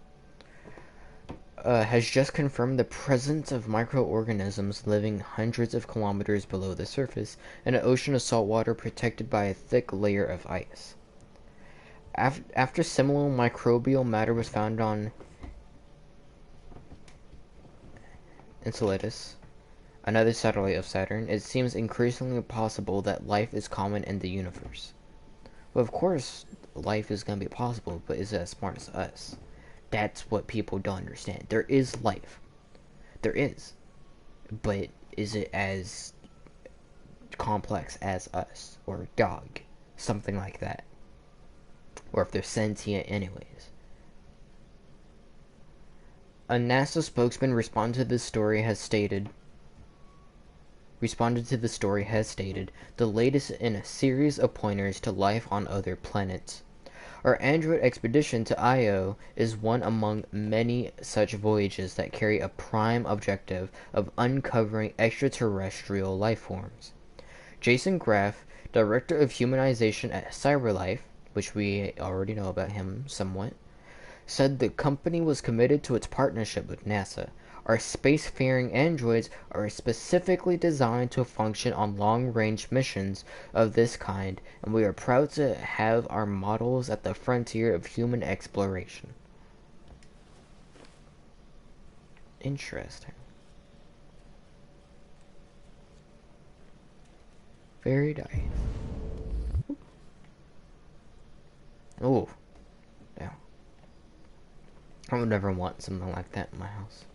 Has just confirmed the presence of microorganisms living hundreds of kilometers below the surface in an ocean of salt water protected by a thick layer of ice. After similar microbial matter was found on Enceladus, another satellite of Saturn, it seems increasingly possible that life is common in the universe. Well, of course, life is going to be possible, but is it as smart as us? That's what people don't understand. There is life. There is. But is it as complex as us? Or a dog? Something like that. Or if they're sentient anyways. A NASA spokesman responded to the story has stated, the latest in a series of pointers to life on other planets. Our Android expedition to Io is one among many such voyages that carry a prime objective of uncovering extraterrestrial life forms. Jason Graff, Director of Humanization at CyberLife, which we already know about him somewhat, said the company was committed to its partnership with NASA. Our spacefaring androids are specifically designed to function on long-range missions of this kind, and we are proud to have our models at the frontier of human exploration. Interesting. Very nice. Oh. Yeah. I would never want something like that in my house.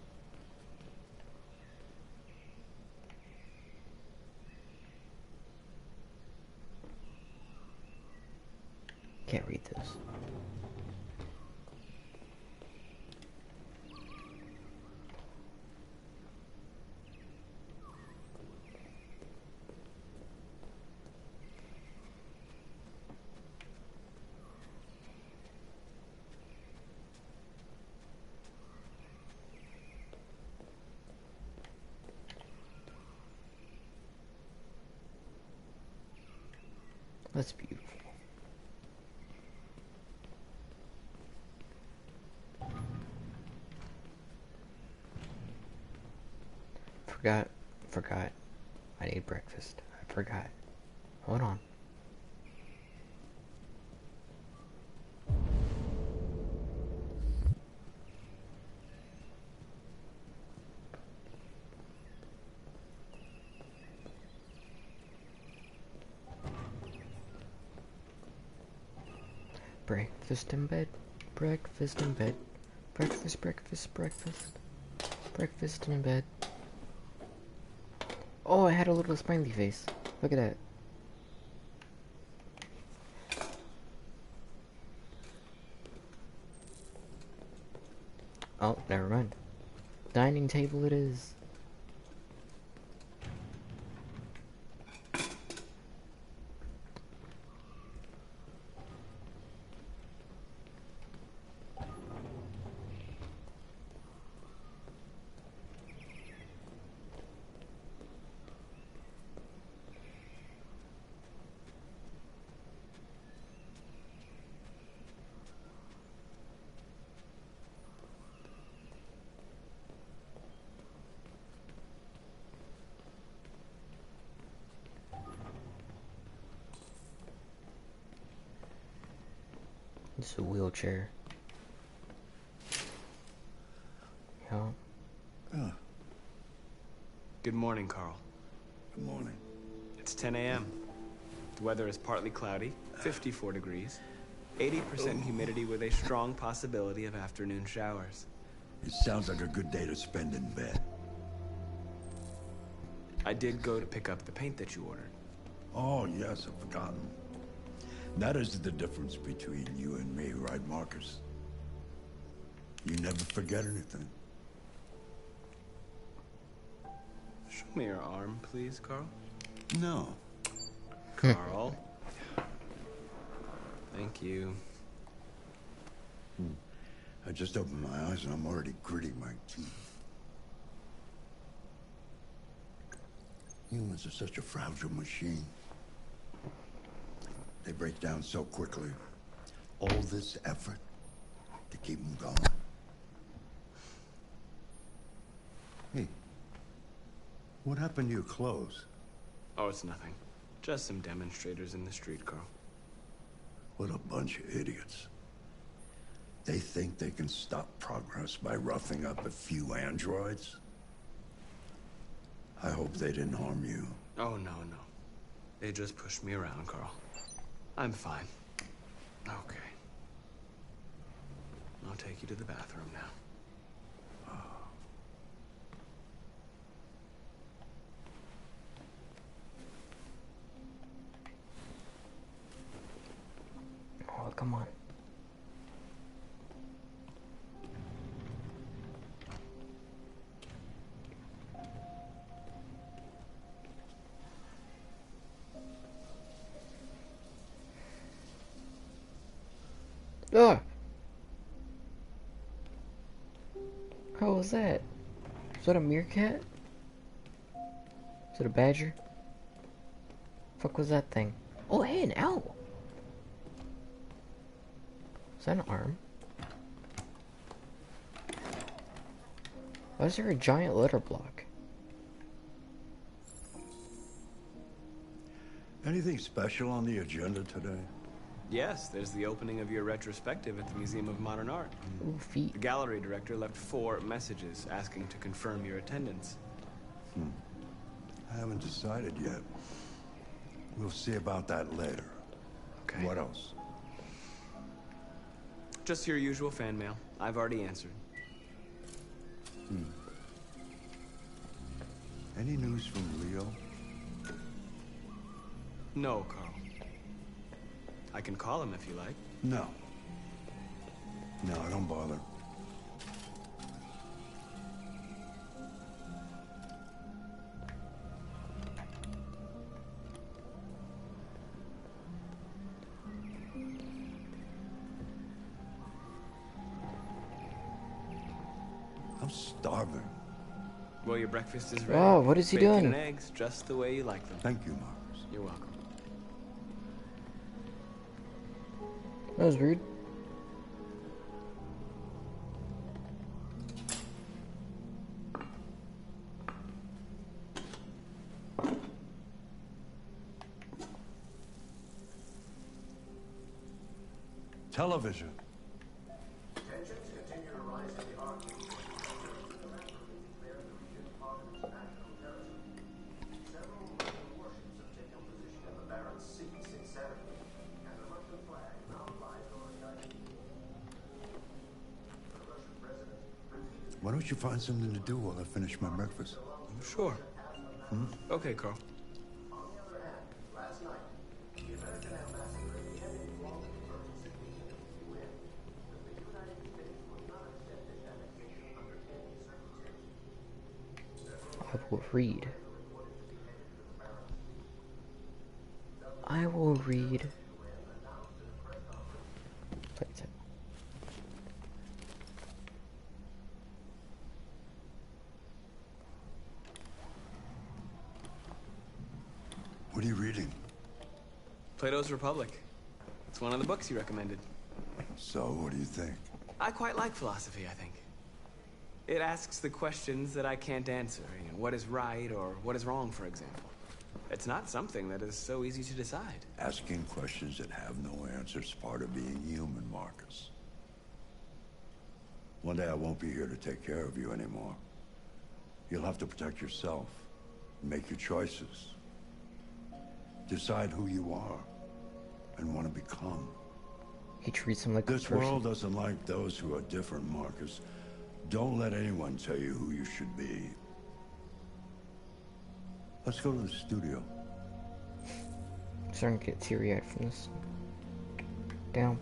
Can't read this. That's beautiful. Forgot. I need breakfast. I forgot. Hold on. Breakfast in bed. Breakfast in bed. Breakfast, breakfast, breakfast. Breakfast in bed. Oh, I had a little smiley face. Look at that. Oh, never mind. Dining table it is. It's a wheelchair. Yeah. Good morning, Carl. Good morning. It's 10 a.m. The weather is partly cloudy, 54 degrees, 80% humidity with a strong possibility of afternoon showers. It sounds like a good day to spend in bed. I did go to pick up the paint that you ordered. Oh, yes, I've forgotten. That is the difference between you and me, right, Marcus? You never forget anything. Show me your arm, please, Carl. No. Carl. Thank you. I just opened my eyes and I'm already gritting my teeth. Humans are such a fragile machine. They break down so quickly. All this effort to keep them going. Hey, what happened to your clothes? Oh, it's nothing. Just some demonstrators in the street, Carl. What a bunch of idiots. They think they can stop progress by roughing up a few androids? I hope they didn't harm you. Oh, no. They just pushed me around, Carl. I'm fine. Okay. I'll take you to the bathroom now. Oh, come on. Ugh! How was that? Is that a meerkat? Is it a badger? Fuck was that thing? Oh, hey, an owl! Is that an arm? Why is there a giant letter block? Anything special on the agenda today? Yes, there's the opening of your retrospective at the Museum of Modern Art. Ooh, feet. The gallery director left 4 messages asking to confirm your attendance. I haven't decided yet. We'll see about that later. Okay. What else? Just your usual fan mail. I've already answered. Any news from Leo? No, Carl. I can call him if you like. No. No, don't bother. I'm starving. Well, your breakfast is ready. Oh, what is he Bacon doing? and eggs, just the way you like them. Thank you, Marcus. You're welcome. That was weird. Television. Tensions continue to rise in the Arctic. Declared the region part of international territory. Several Russian warships have taken position in the Barents Sea since Saturday, and the Russian flag now flies over the island. The Russian president repeated. Why don't you find something to do while I finish my breakfast? Sure. Okay, Carl. On the other hand, last night, the American ambassador again informed the emergency meeting at the UN that the United States would not accept this annexation under any circumstances. I will read. I will read. Playtime. What are you reading? Plato's Republic. It's one of the books you recommended. So, what do you think? I quite like philosophy, I think. It asks the questions that I can't answer. You know, what is right or what is wrong, for example. It's not something that is so easy to decide. Asking questions that have no answers is part of being human, Marcus. One day I won't be here to take care of you anymore. You'll have to protect yourself, make your choices. Decide who you are and want to become. He treats him like a This person. world doesn't like those who are different, Marcus. Don't let anyone tell you who you should be. Let's go to the studio. I'm starting to get teary-eyed from this. Down.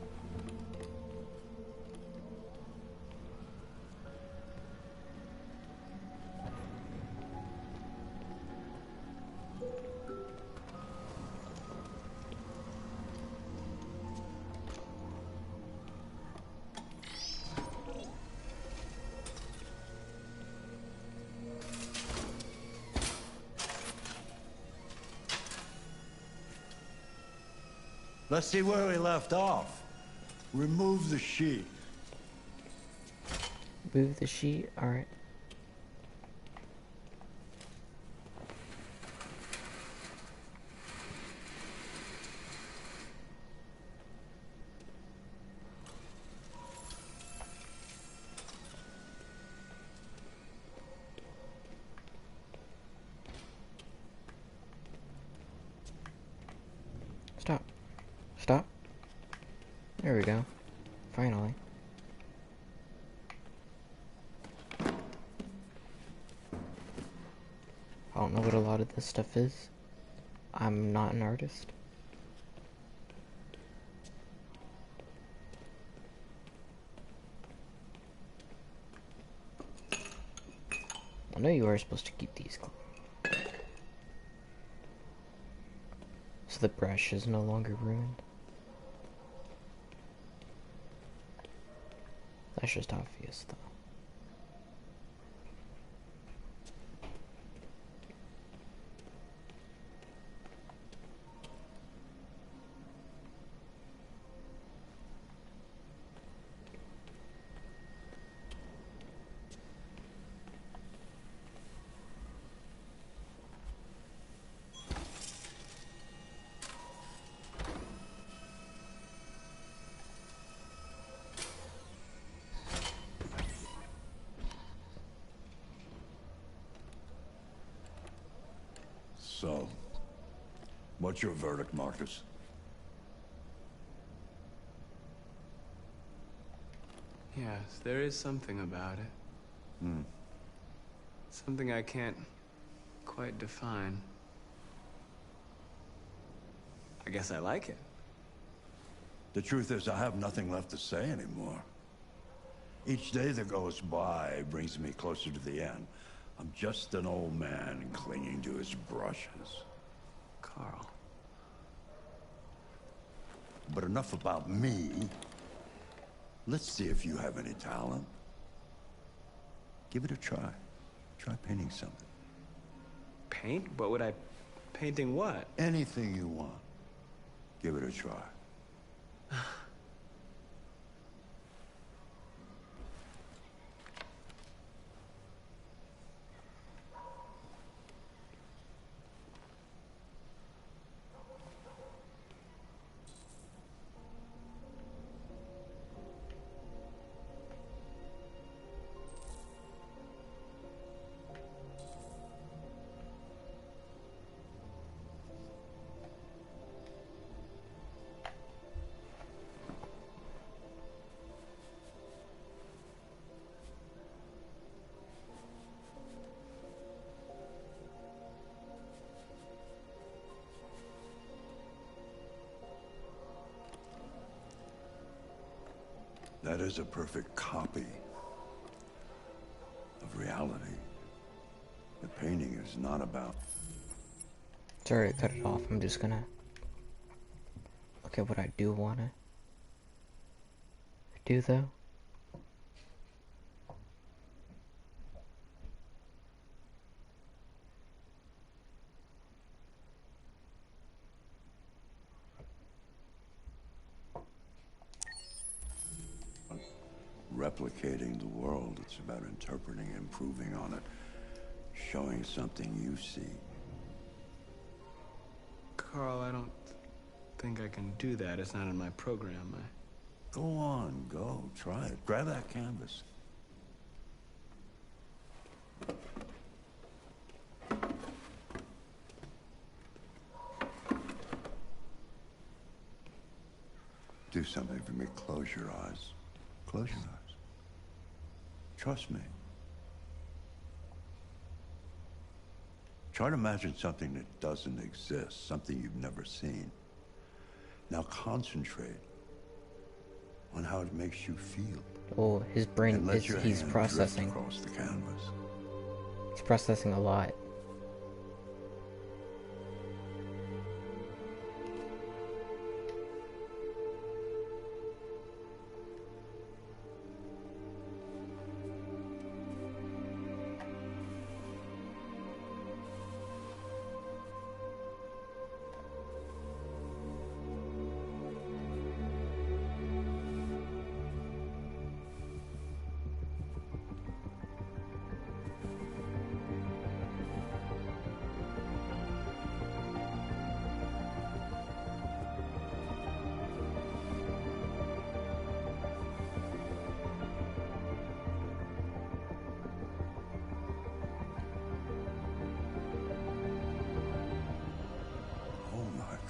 Let's see where we left off. Remove the sheet. Move the sheet. Alright. Stop. Stop. There we go. Finally. I don't know what a lot of this stuff is. I'm not an artist. I know you are supposed to keep these clean. So the brush is no longer ruined. That's just obvious, though. So, what's your verdict, Marcus? Yes, there is something about it. Hmm. Something I can't quite define. I guess I like it. The truth is, I have nothing left to say anymore. Each day that goes by brings me closer to the end. I'm just an old man clinging to his brushes. Carl. But enough about me. Let's see if you have any talent. Give it a try. Try painting something. Paint? What would I... Painting what? Anything you want. Give it a try. That is a perfect copy of reality. The painting is not about... Sorry to cut it off. I'm just gonna look at what I do wanna do though. replicating the world. It's about interpreting, improving on it, showing something you see. Carl, I don't think I can do that. It's not in my program. Go on, go. Try it. Grab that canvas. Do something for me. Close your eyes. Close your eyes. Trust me. Try to imagine something that doesn't exist, something you've never seen. Now concentrate on how it makes you feel. Oh, his brain is, he's processing. Across the canvas. He's processing a lot.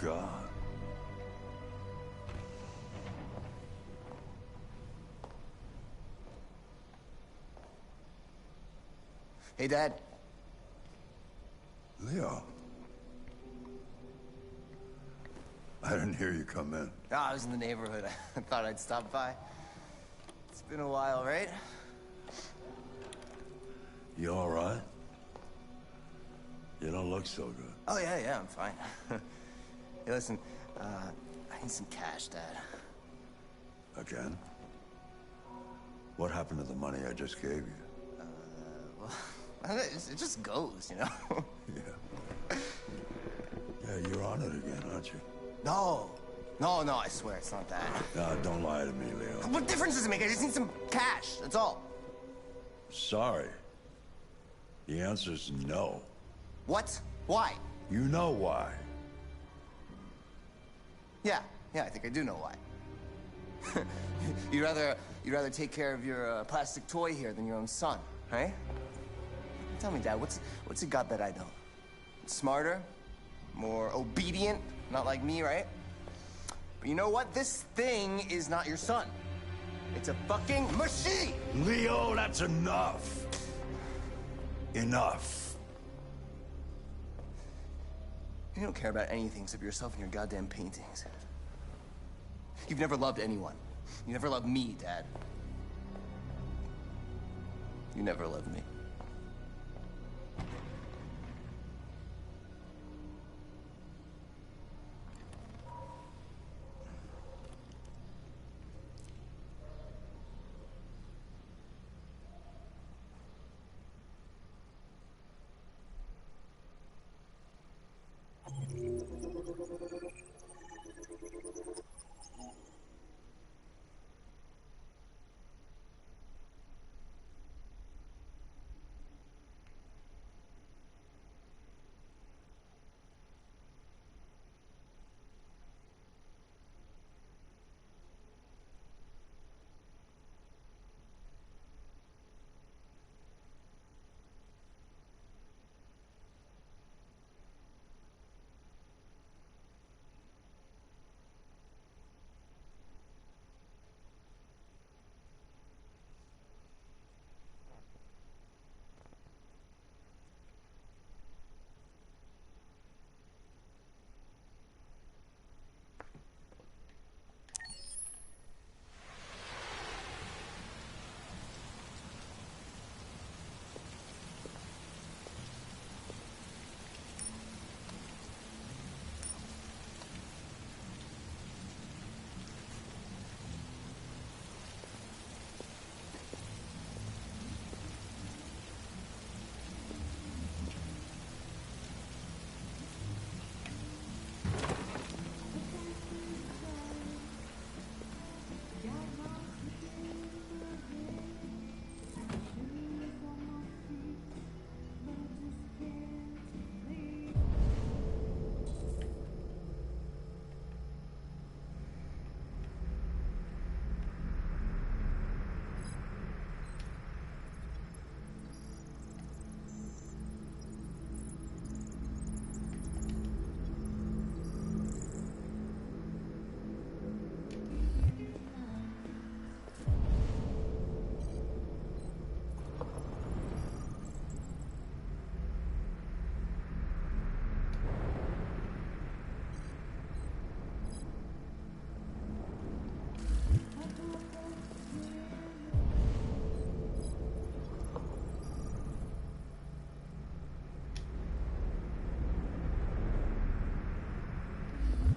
God. Hey, Dad. Leo. I didn't hear you come in. Oh, I was in the neighborhood. I thought I'd stop by. It's been a while, right? You all right? You don't look so good. Oh, yeah, I'm fine. Hey, listen, I need some cash, Dad. Again? What happened to the money I just gave you? Well, it just goes, you know? Yeah, you're on it again, aren't you? No, I swear it's not that. No, don't lie to me, Leo. What difference does it make? I just need some cash, that's all. Sorry. The answer's no. What? Why? You know why. Yeah, I think I do know why. You'd rather take care of your plastic toy here than your own son, right? Tell me, Dad, what's it got that I don't? Smarter? more obedient, not like me, right? But you know what? This thing is not your son. It's a fucking machine! Leo, that's enough. Enough. You don't care about anything except yourself and your goddamn paintings. You've never loved anyone. You never loved me, Dad. You never loved me.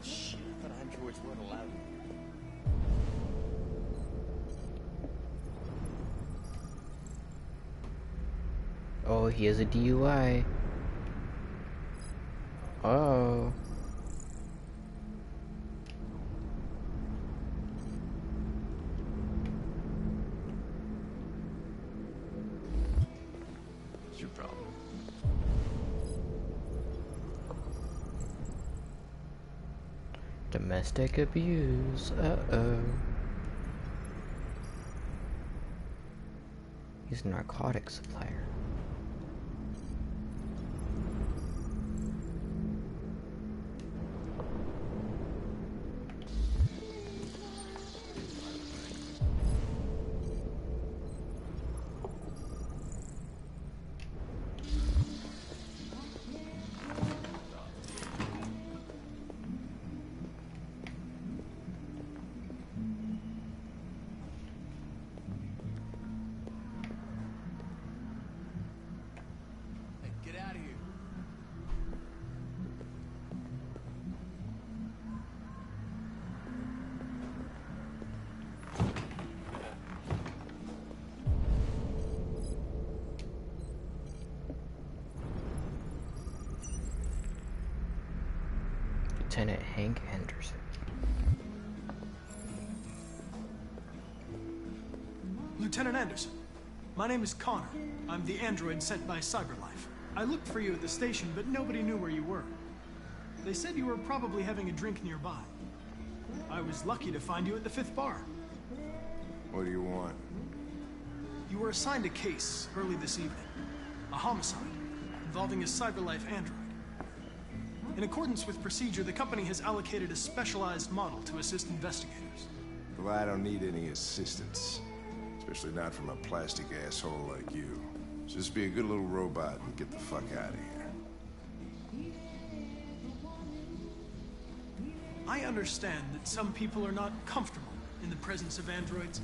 Shit, I thought androids weren't allowed. Oh, he has a DUI. Oh. What's your problem? Domestic abuse. Uh-oh. He's a narcotic supplier. Get out of here. Lieutenant Hank Henderson. Lieutenant Anderson, my name is Connor. I'm the android sent by CyberLife. I looked for you at the station, but nobody knew where you were. They said you were probably having a drink nearby. I was lucky to find you at the 5th bar. What do you want? You were assigned a case early this evening. A homicide involving a CyberLife android. In accordance with procedure, the company has allocated a specialized model to assist investigators. Well, I don't need any assistance. Especially not from a plastic asshole like you. Just be a good little robot and get the fuck out of here. I understand that some people are not comfortable in the presence of androids,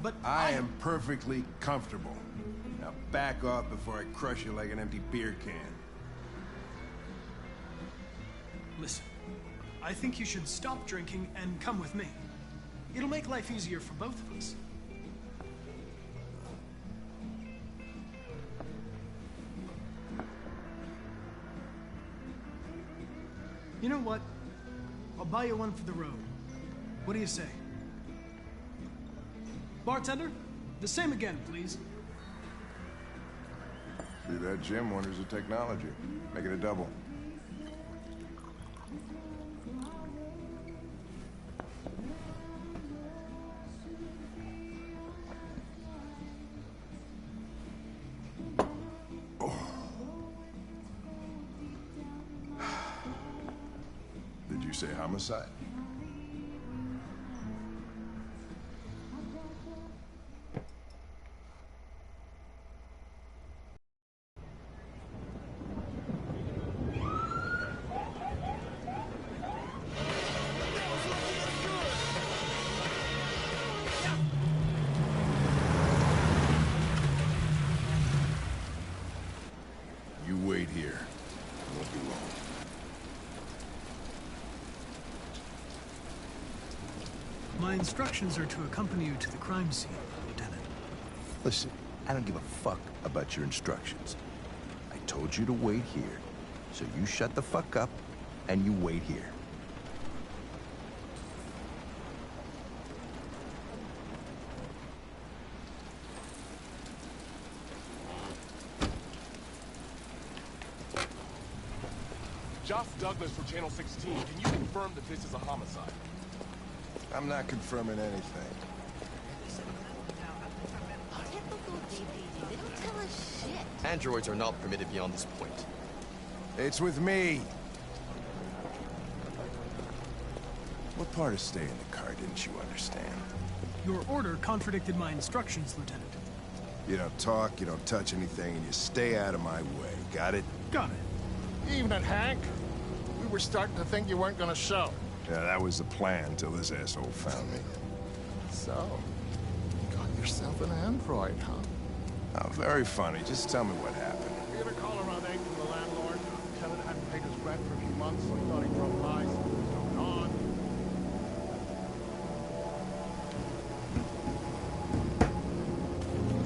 but I am perfectly comfortable. Now back off before I crush you like an empty beer can. Listen, I think you should stop drinking and come with me. It'll make life easier for both of us. You know what? I'll buy you one for the road. What do you say? Bartender, the same again, please. See that, Jim? Wonders of technology. Make it a double. Did you say homicide? You wait here. It won't be long. My instructions are to accompany you to the crime scene, Lieutenant. Listen, I don't give a fuck about your instructions. I told you to wait here. So you shut the fuck up and you wait here. Josh Douglas for Channel 16. Can you confirm that this is a homicide? I'm not confirming anything. They don't tell us shit. Androids are not permitted beyond this point. It's with me. What part of staying in the car didn't you understand? Your order contradicted my instructions, Lieutenant. You don't talk, you don't touch anything, and you stay out of my way. Got it? Got it. Evening, Hank. We were starting to think you weren't gonna show. Yeah, that was the plan until this asshole found me. So, you got yourself an android, huh? Oh, very funny. Just tell me what happened. We had a call around 8 from the landlord. Tenant hadn't paid his rent for a few months, so he thought he drove by, see what was going on.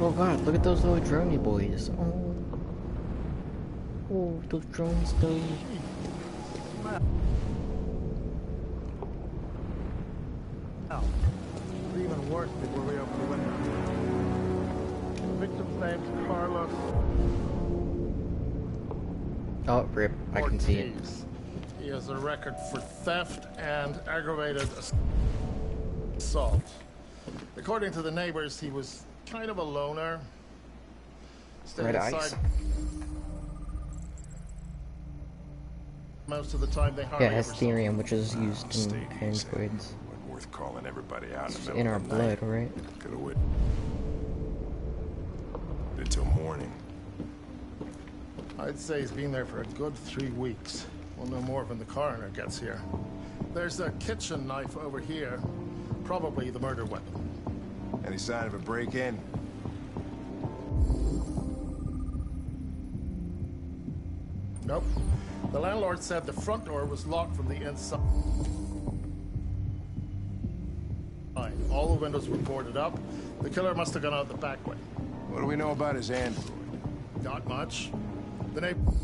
Oh god, look at those little droney boys. Oh. Oh, those drones though. It's even worse before we open the window. The victim's name's Carlos. Oh, rip. I can see it. Ortiz. He has a record for theft and aggravated assault. According to the neighbors, he was kind of a loner. Stayed Red inside ice. most of the time. They hardly Yeah, ever saw Ethereum, which is used in androids. Wasn't worth calling everybody out in the It's middle in our of the night. blood, right? Could've waited until morning. I'd say he's been there for a good 3 weeks. We'll know more when the coroner gets here. There's a kitchen knife over here. Probably the murder weapon. Any sign of a break-in? Nope. The landlord said the front door was locked from the inside. All the windows were boarded up. The killer must have gone out the back way. What do we know about his android? Not much. The neighbors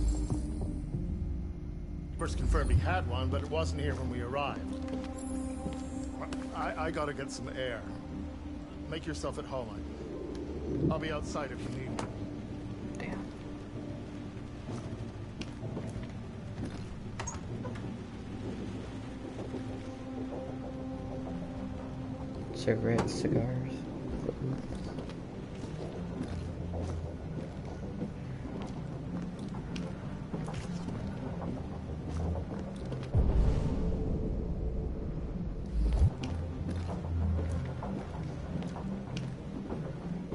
confirmed he had one, but it wasn't here when we arrived. I gotta get some air. Make yourself at home. I'll be outside if you need me. Damn. Cigarettes, cigars.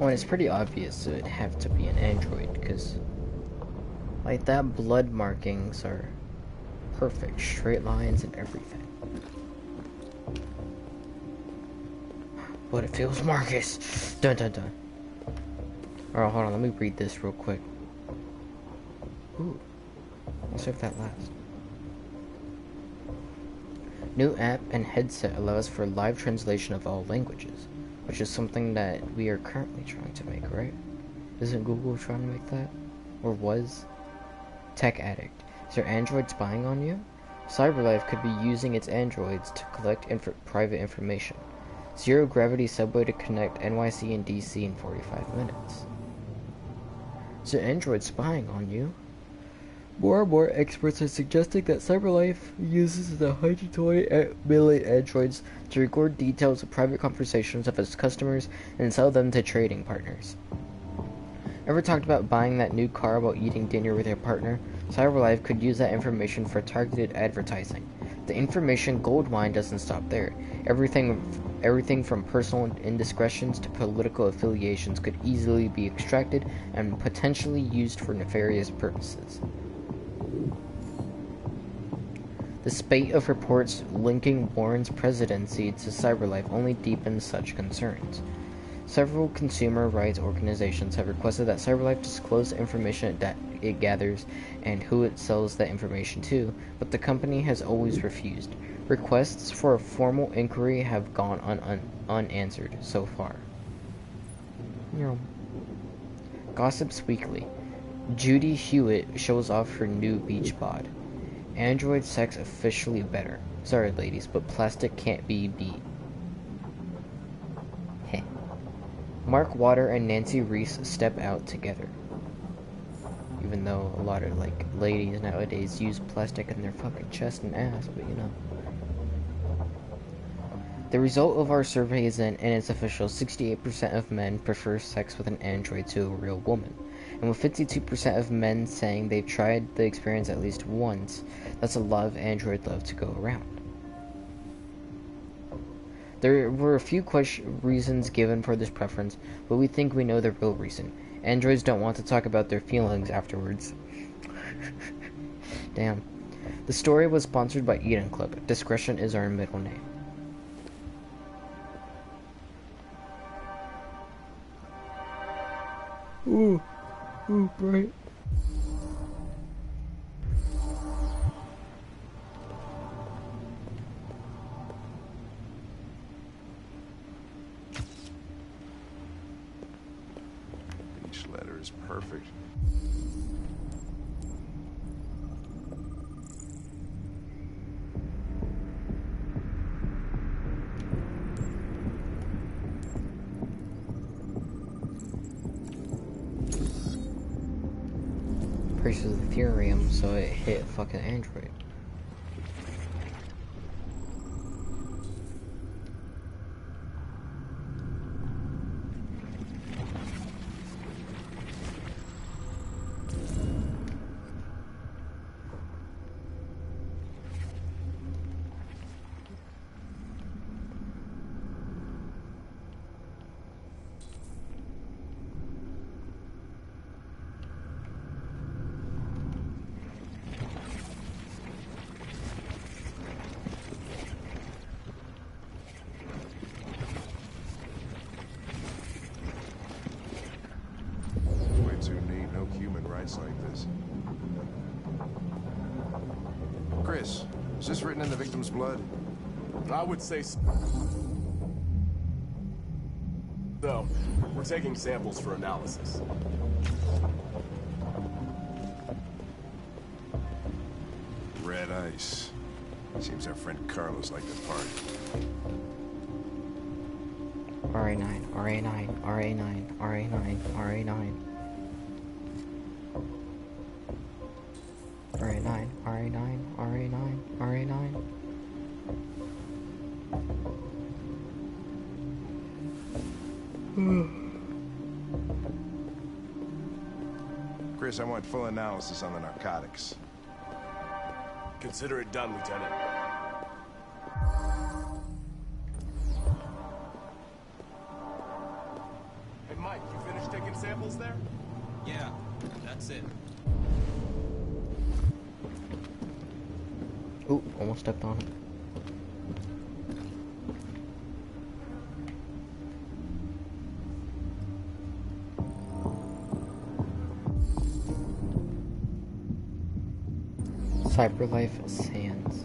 Well, it's pretty obvious it would have to be an android, because like that blood markings are perfect, straight lines and everything. But it feels Marcus. Dun dun dun. Alright, hold on, let me read this real quick. Ooh. I'll save that last. New app and headset allows for live translation of all languages, which is something that we are currently trying to make, right? Isn't Google trying to make that? Or was? Tech Addict. Is your Android spying on you? CyberLife could be using its androids to collect private information. Zero gravity subway to connect NYC and DC in 45 minutes. Is your Android spying on you? More and more experts are suggesting that CyberLife uses the 120 million androids to record details of private conversations of its customers and sell them to trading partners. Ever talked about buying that new car while eating dinner with your partner? CyberLife could use that information for targeted advertising. The information goldmine doesn't stop there. Everything from personal indiscretions to political affiliations could easily be extracted and potentially used for nefarious purposes. The spate of reports linking Warren's presidency to CyberLife only deepens such concerns. Several consumer rights organizations have requested that CyberLife disclose the information that it gathers and who it sells that information to, but the company has always refused. Requests for a formal inquiry have gone unanswered so far. Gossips Weekly. Judy Hewitt shows off her new beach bod. Android sex officially better. Sorry ladies, but plastic can't be beat. Heh. Mark Water and Nancy Reese step out together. Even though a lot of ladies nowadays use plastic in their fucking chest and ass, but you know. The result of our survey is in, and it's official, 68% of men prefer sex with an android to a real woman. And with 52% of men saying they've tried the experience at least once, that's a lot of android love to go around. There were a few reasons given for this preference, but we think we know the real reason. Androids don't want to talk about their feelings afterwards. Damn. The story was sponsored by Eden Club. Discretion is our middle name. Ooh. Ooh, bright. Each letter is perfect. Price of Ethereum, so it hit fucking Android. Like this. Chris, is this written in the victim's blood? I would say so. So, we're taking samples for analysis. Red ice. Seems our friend Carlos liked the party. RA9, RA9, RA9, RA9, RA9. RA9, RA9, RA9, RA9. Chris, I want full analysis on the narcotics. Consider it done, Lieutenant. Hey, Mike, you taking samples there? Yeah, that's it. Ooh, almost stepped on it. Cyberlife Sands.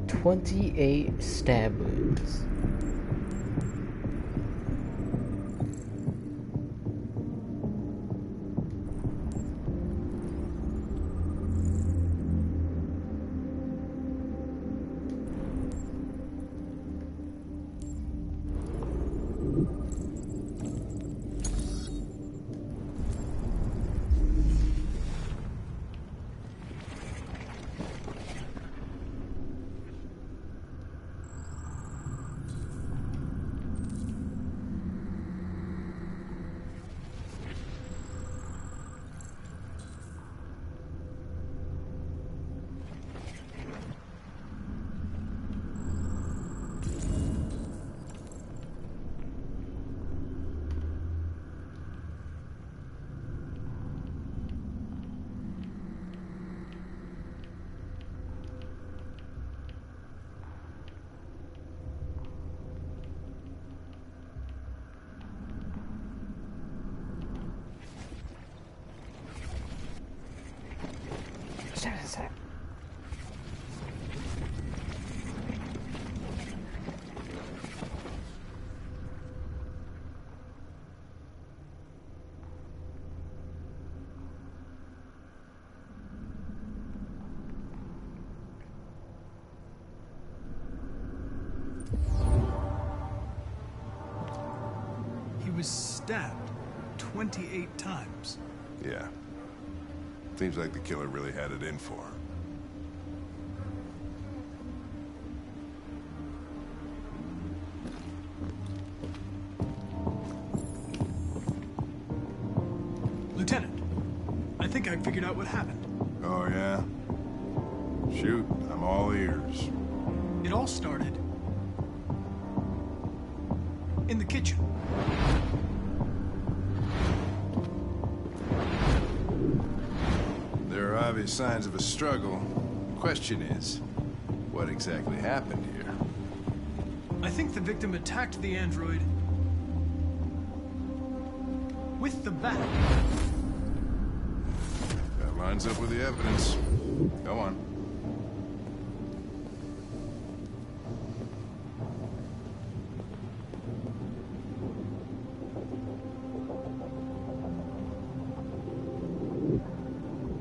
"28 stab wounds. He was stabbed 28 times. Yeah. Seems like the killer really had it in for him. Lieutenant, I think I figured out what happened. Oh, yeah? Shoot, I'm all ears. It all started in the kitchen. There are obvious signs of a struggle. The question is, what exactly happened here? I think the victim attacked the android with the bat. That lines up with the evidence. Go on.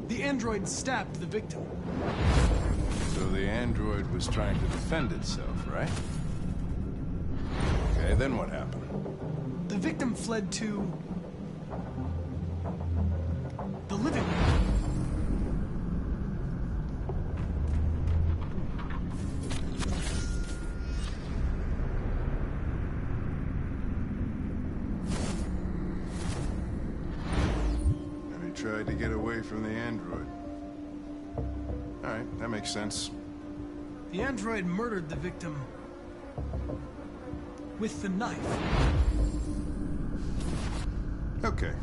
The android stabbed the victim. So the android was trying to defend itself, right? Okay, then what happened? The victim fled to the living room. And he tried to get away from the android. All right, that makes sense. The android murdered the victim with the knife. Okay.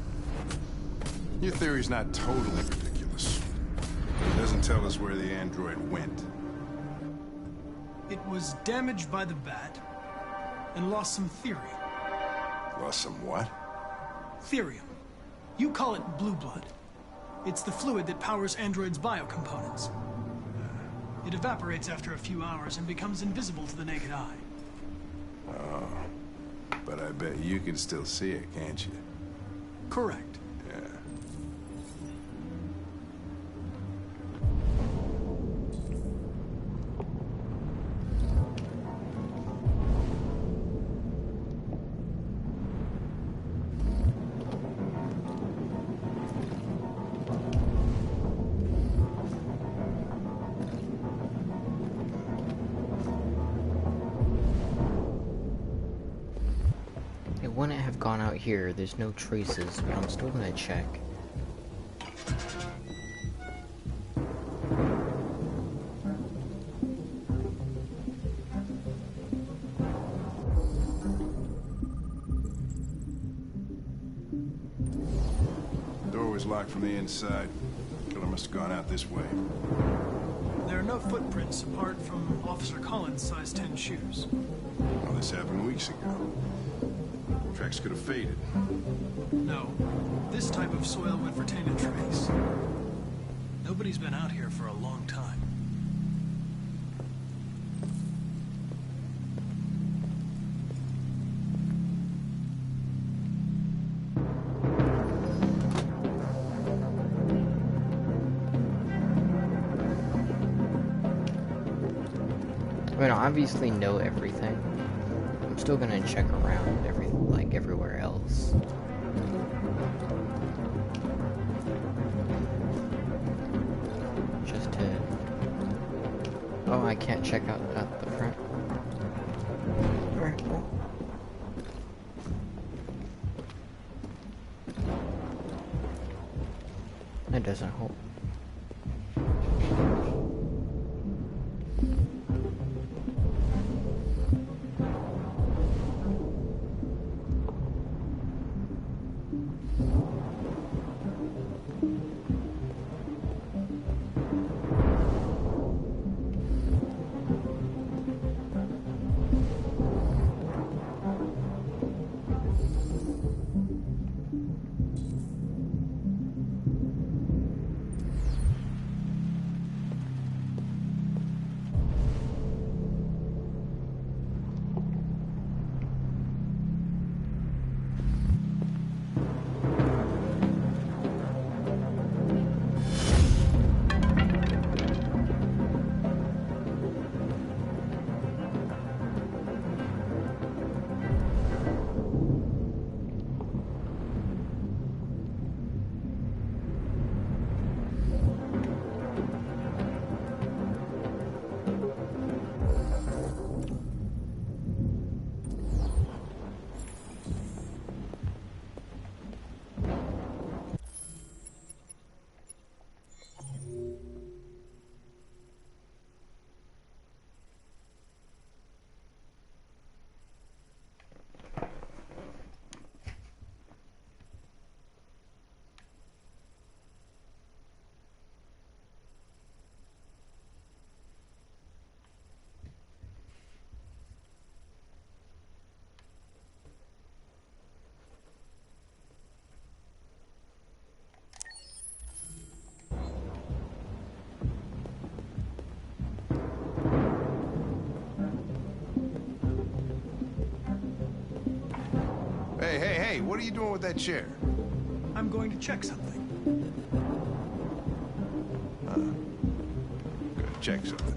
Your theory's not totally ridiculous. It doesn't tell us where the android went. It was damaged by the bat and lost some theory. Lost some what? Therium. You call it blue blood. It's the fluid that powers androids' biocomponents. It evaporates after a few hours and becomes invisible to the naked eye. Oh. But I bet you can still see it, can't you? Correct. Yeah. It wouldn't have gone out here. There's no traces, but I'm still gonna check. Door's locked from the inside. Killer must have gone out this way. There are no footprints apart from Officer Collins' size 10 shoes. Well, this happened weeks ago. Tracks could have faded. No. This type of soil would retain a trace. Nobody's been out here for a long time. I mean, I obviously know everything. I'm still gonna check around everywhere else. Just to... Oh, I can't check out at the front. Alright, well. That doesn't hold. Hey, what are you doing with that chair? I'm going to check something. Gonna check something.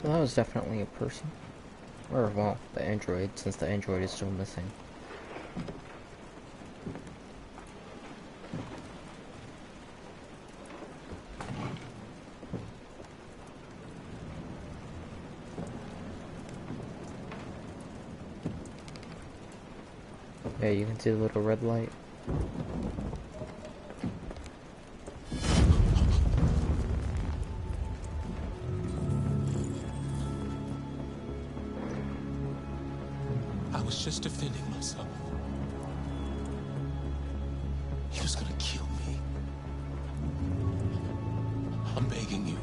Well, that was definitely a person. Or, well, the android, since the android is still missing. Yeah, you can see the little red light. I was just defending myself. He was gonna kill me. I'm begging you.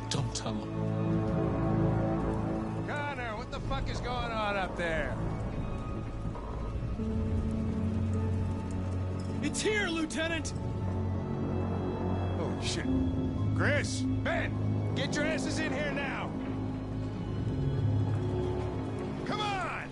Don't tell him. Connor, what the fuck is going on up there? It's here, Lieutenant! Oh, Shit. Chris, Ben, get your asses in here now. Come on!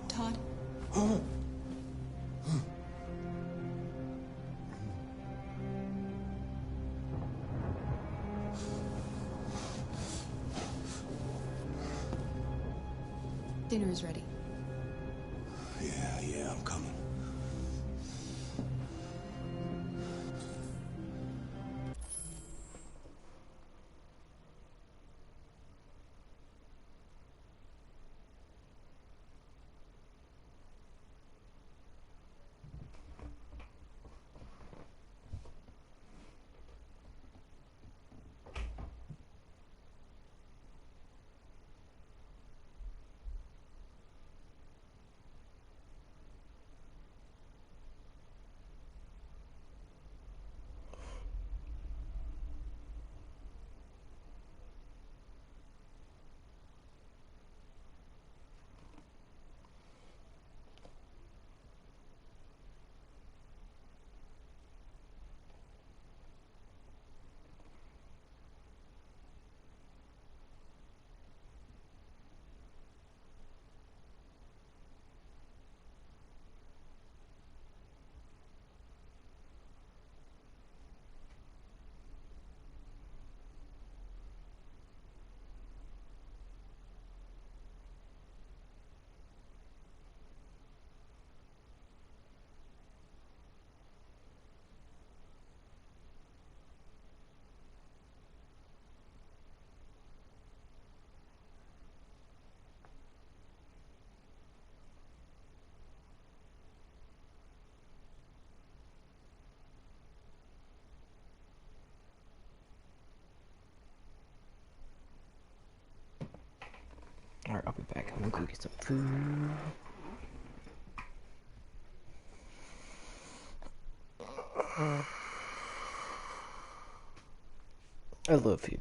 Todd? Dinner is ready. Yeah, I'm coming. Alright, I'll be back. I'm gonna go get some food. I love you.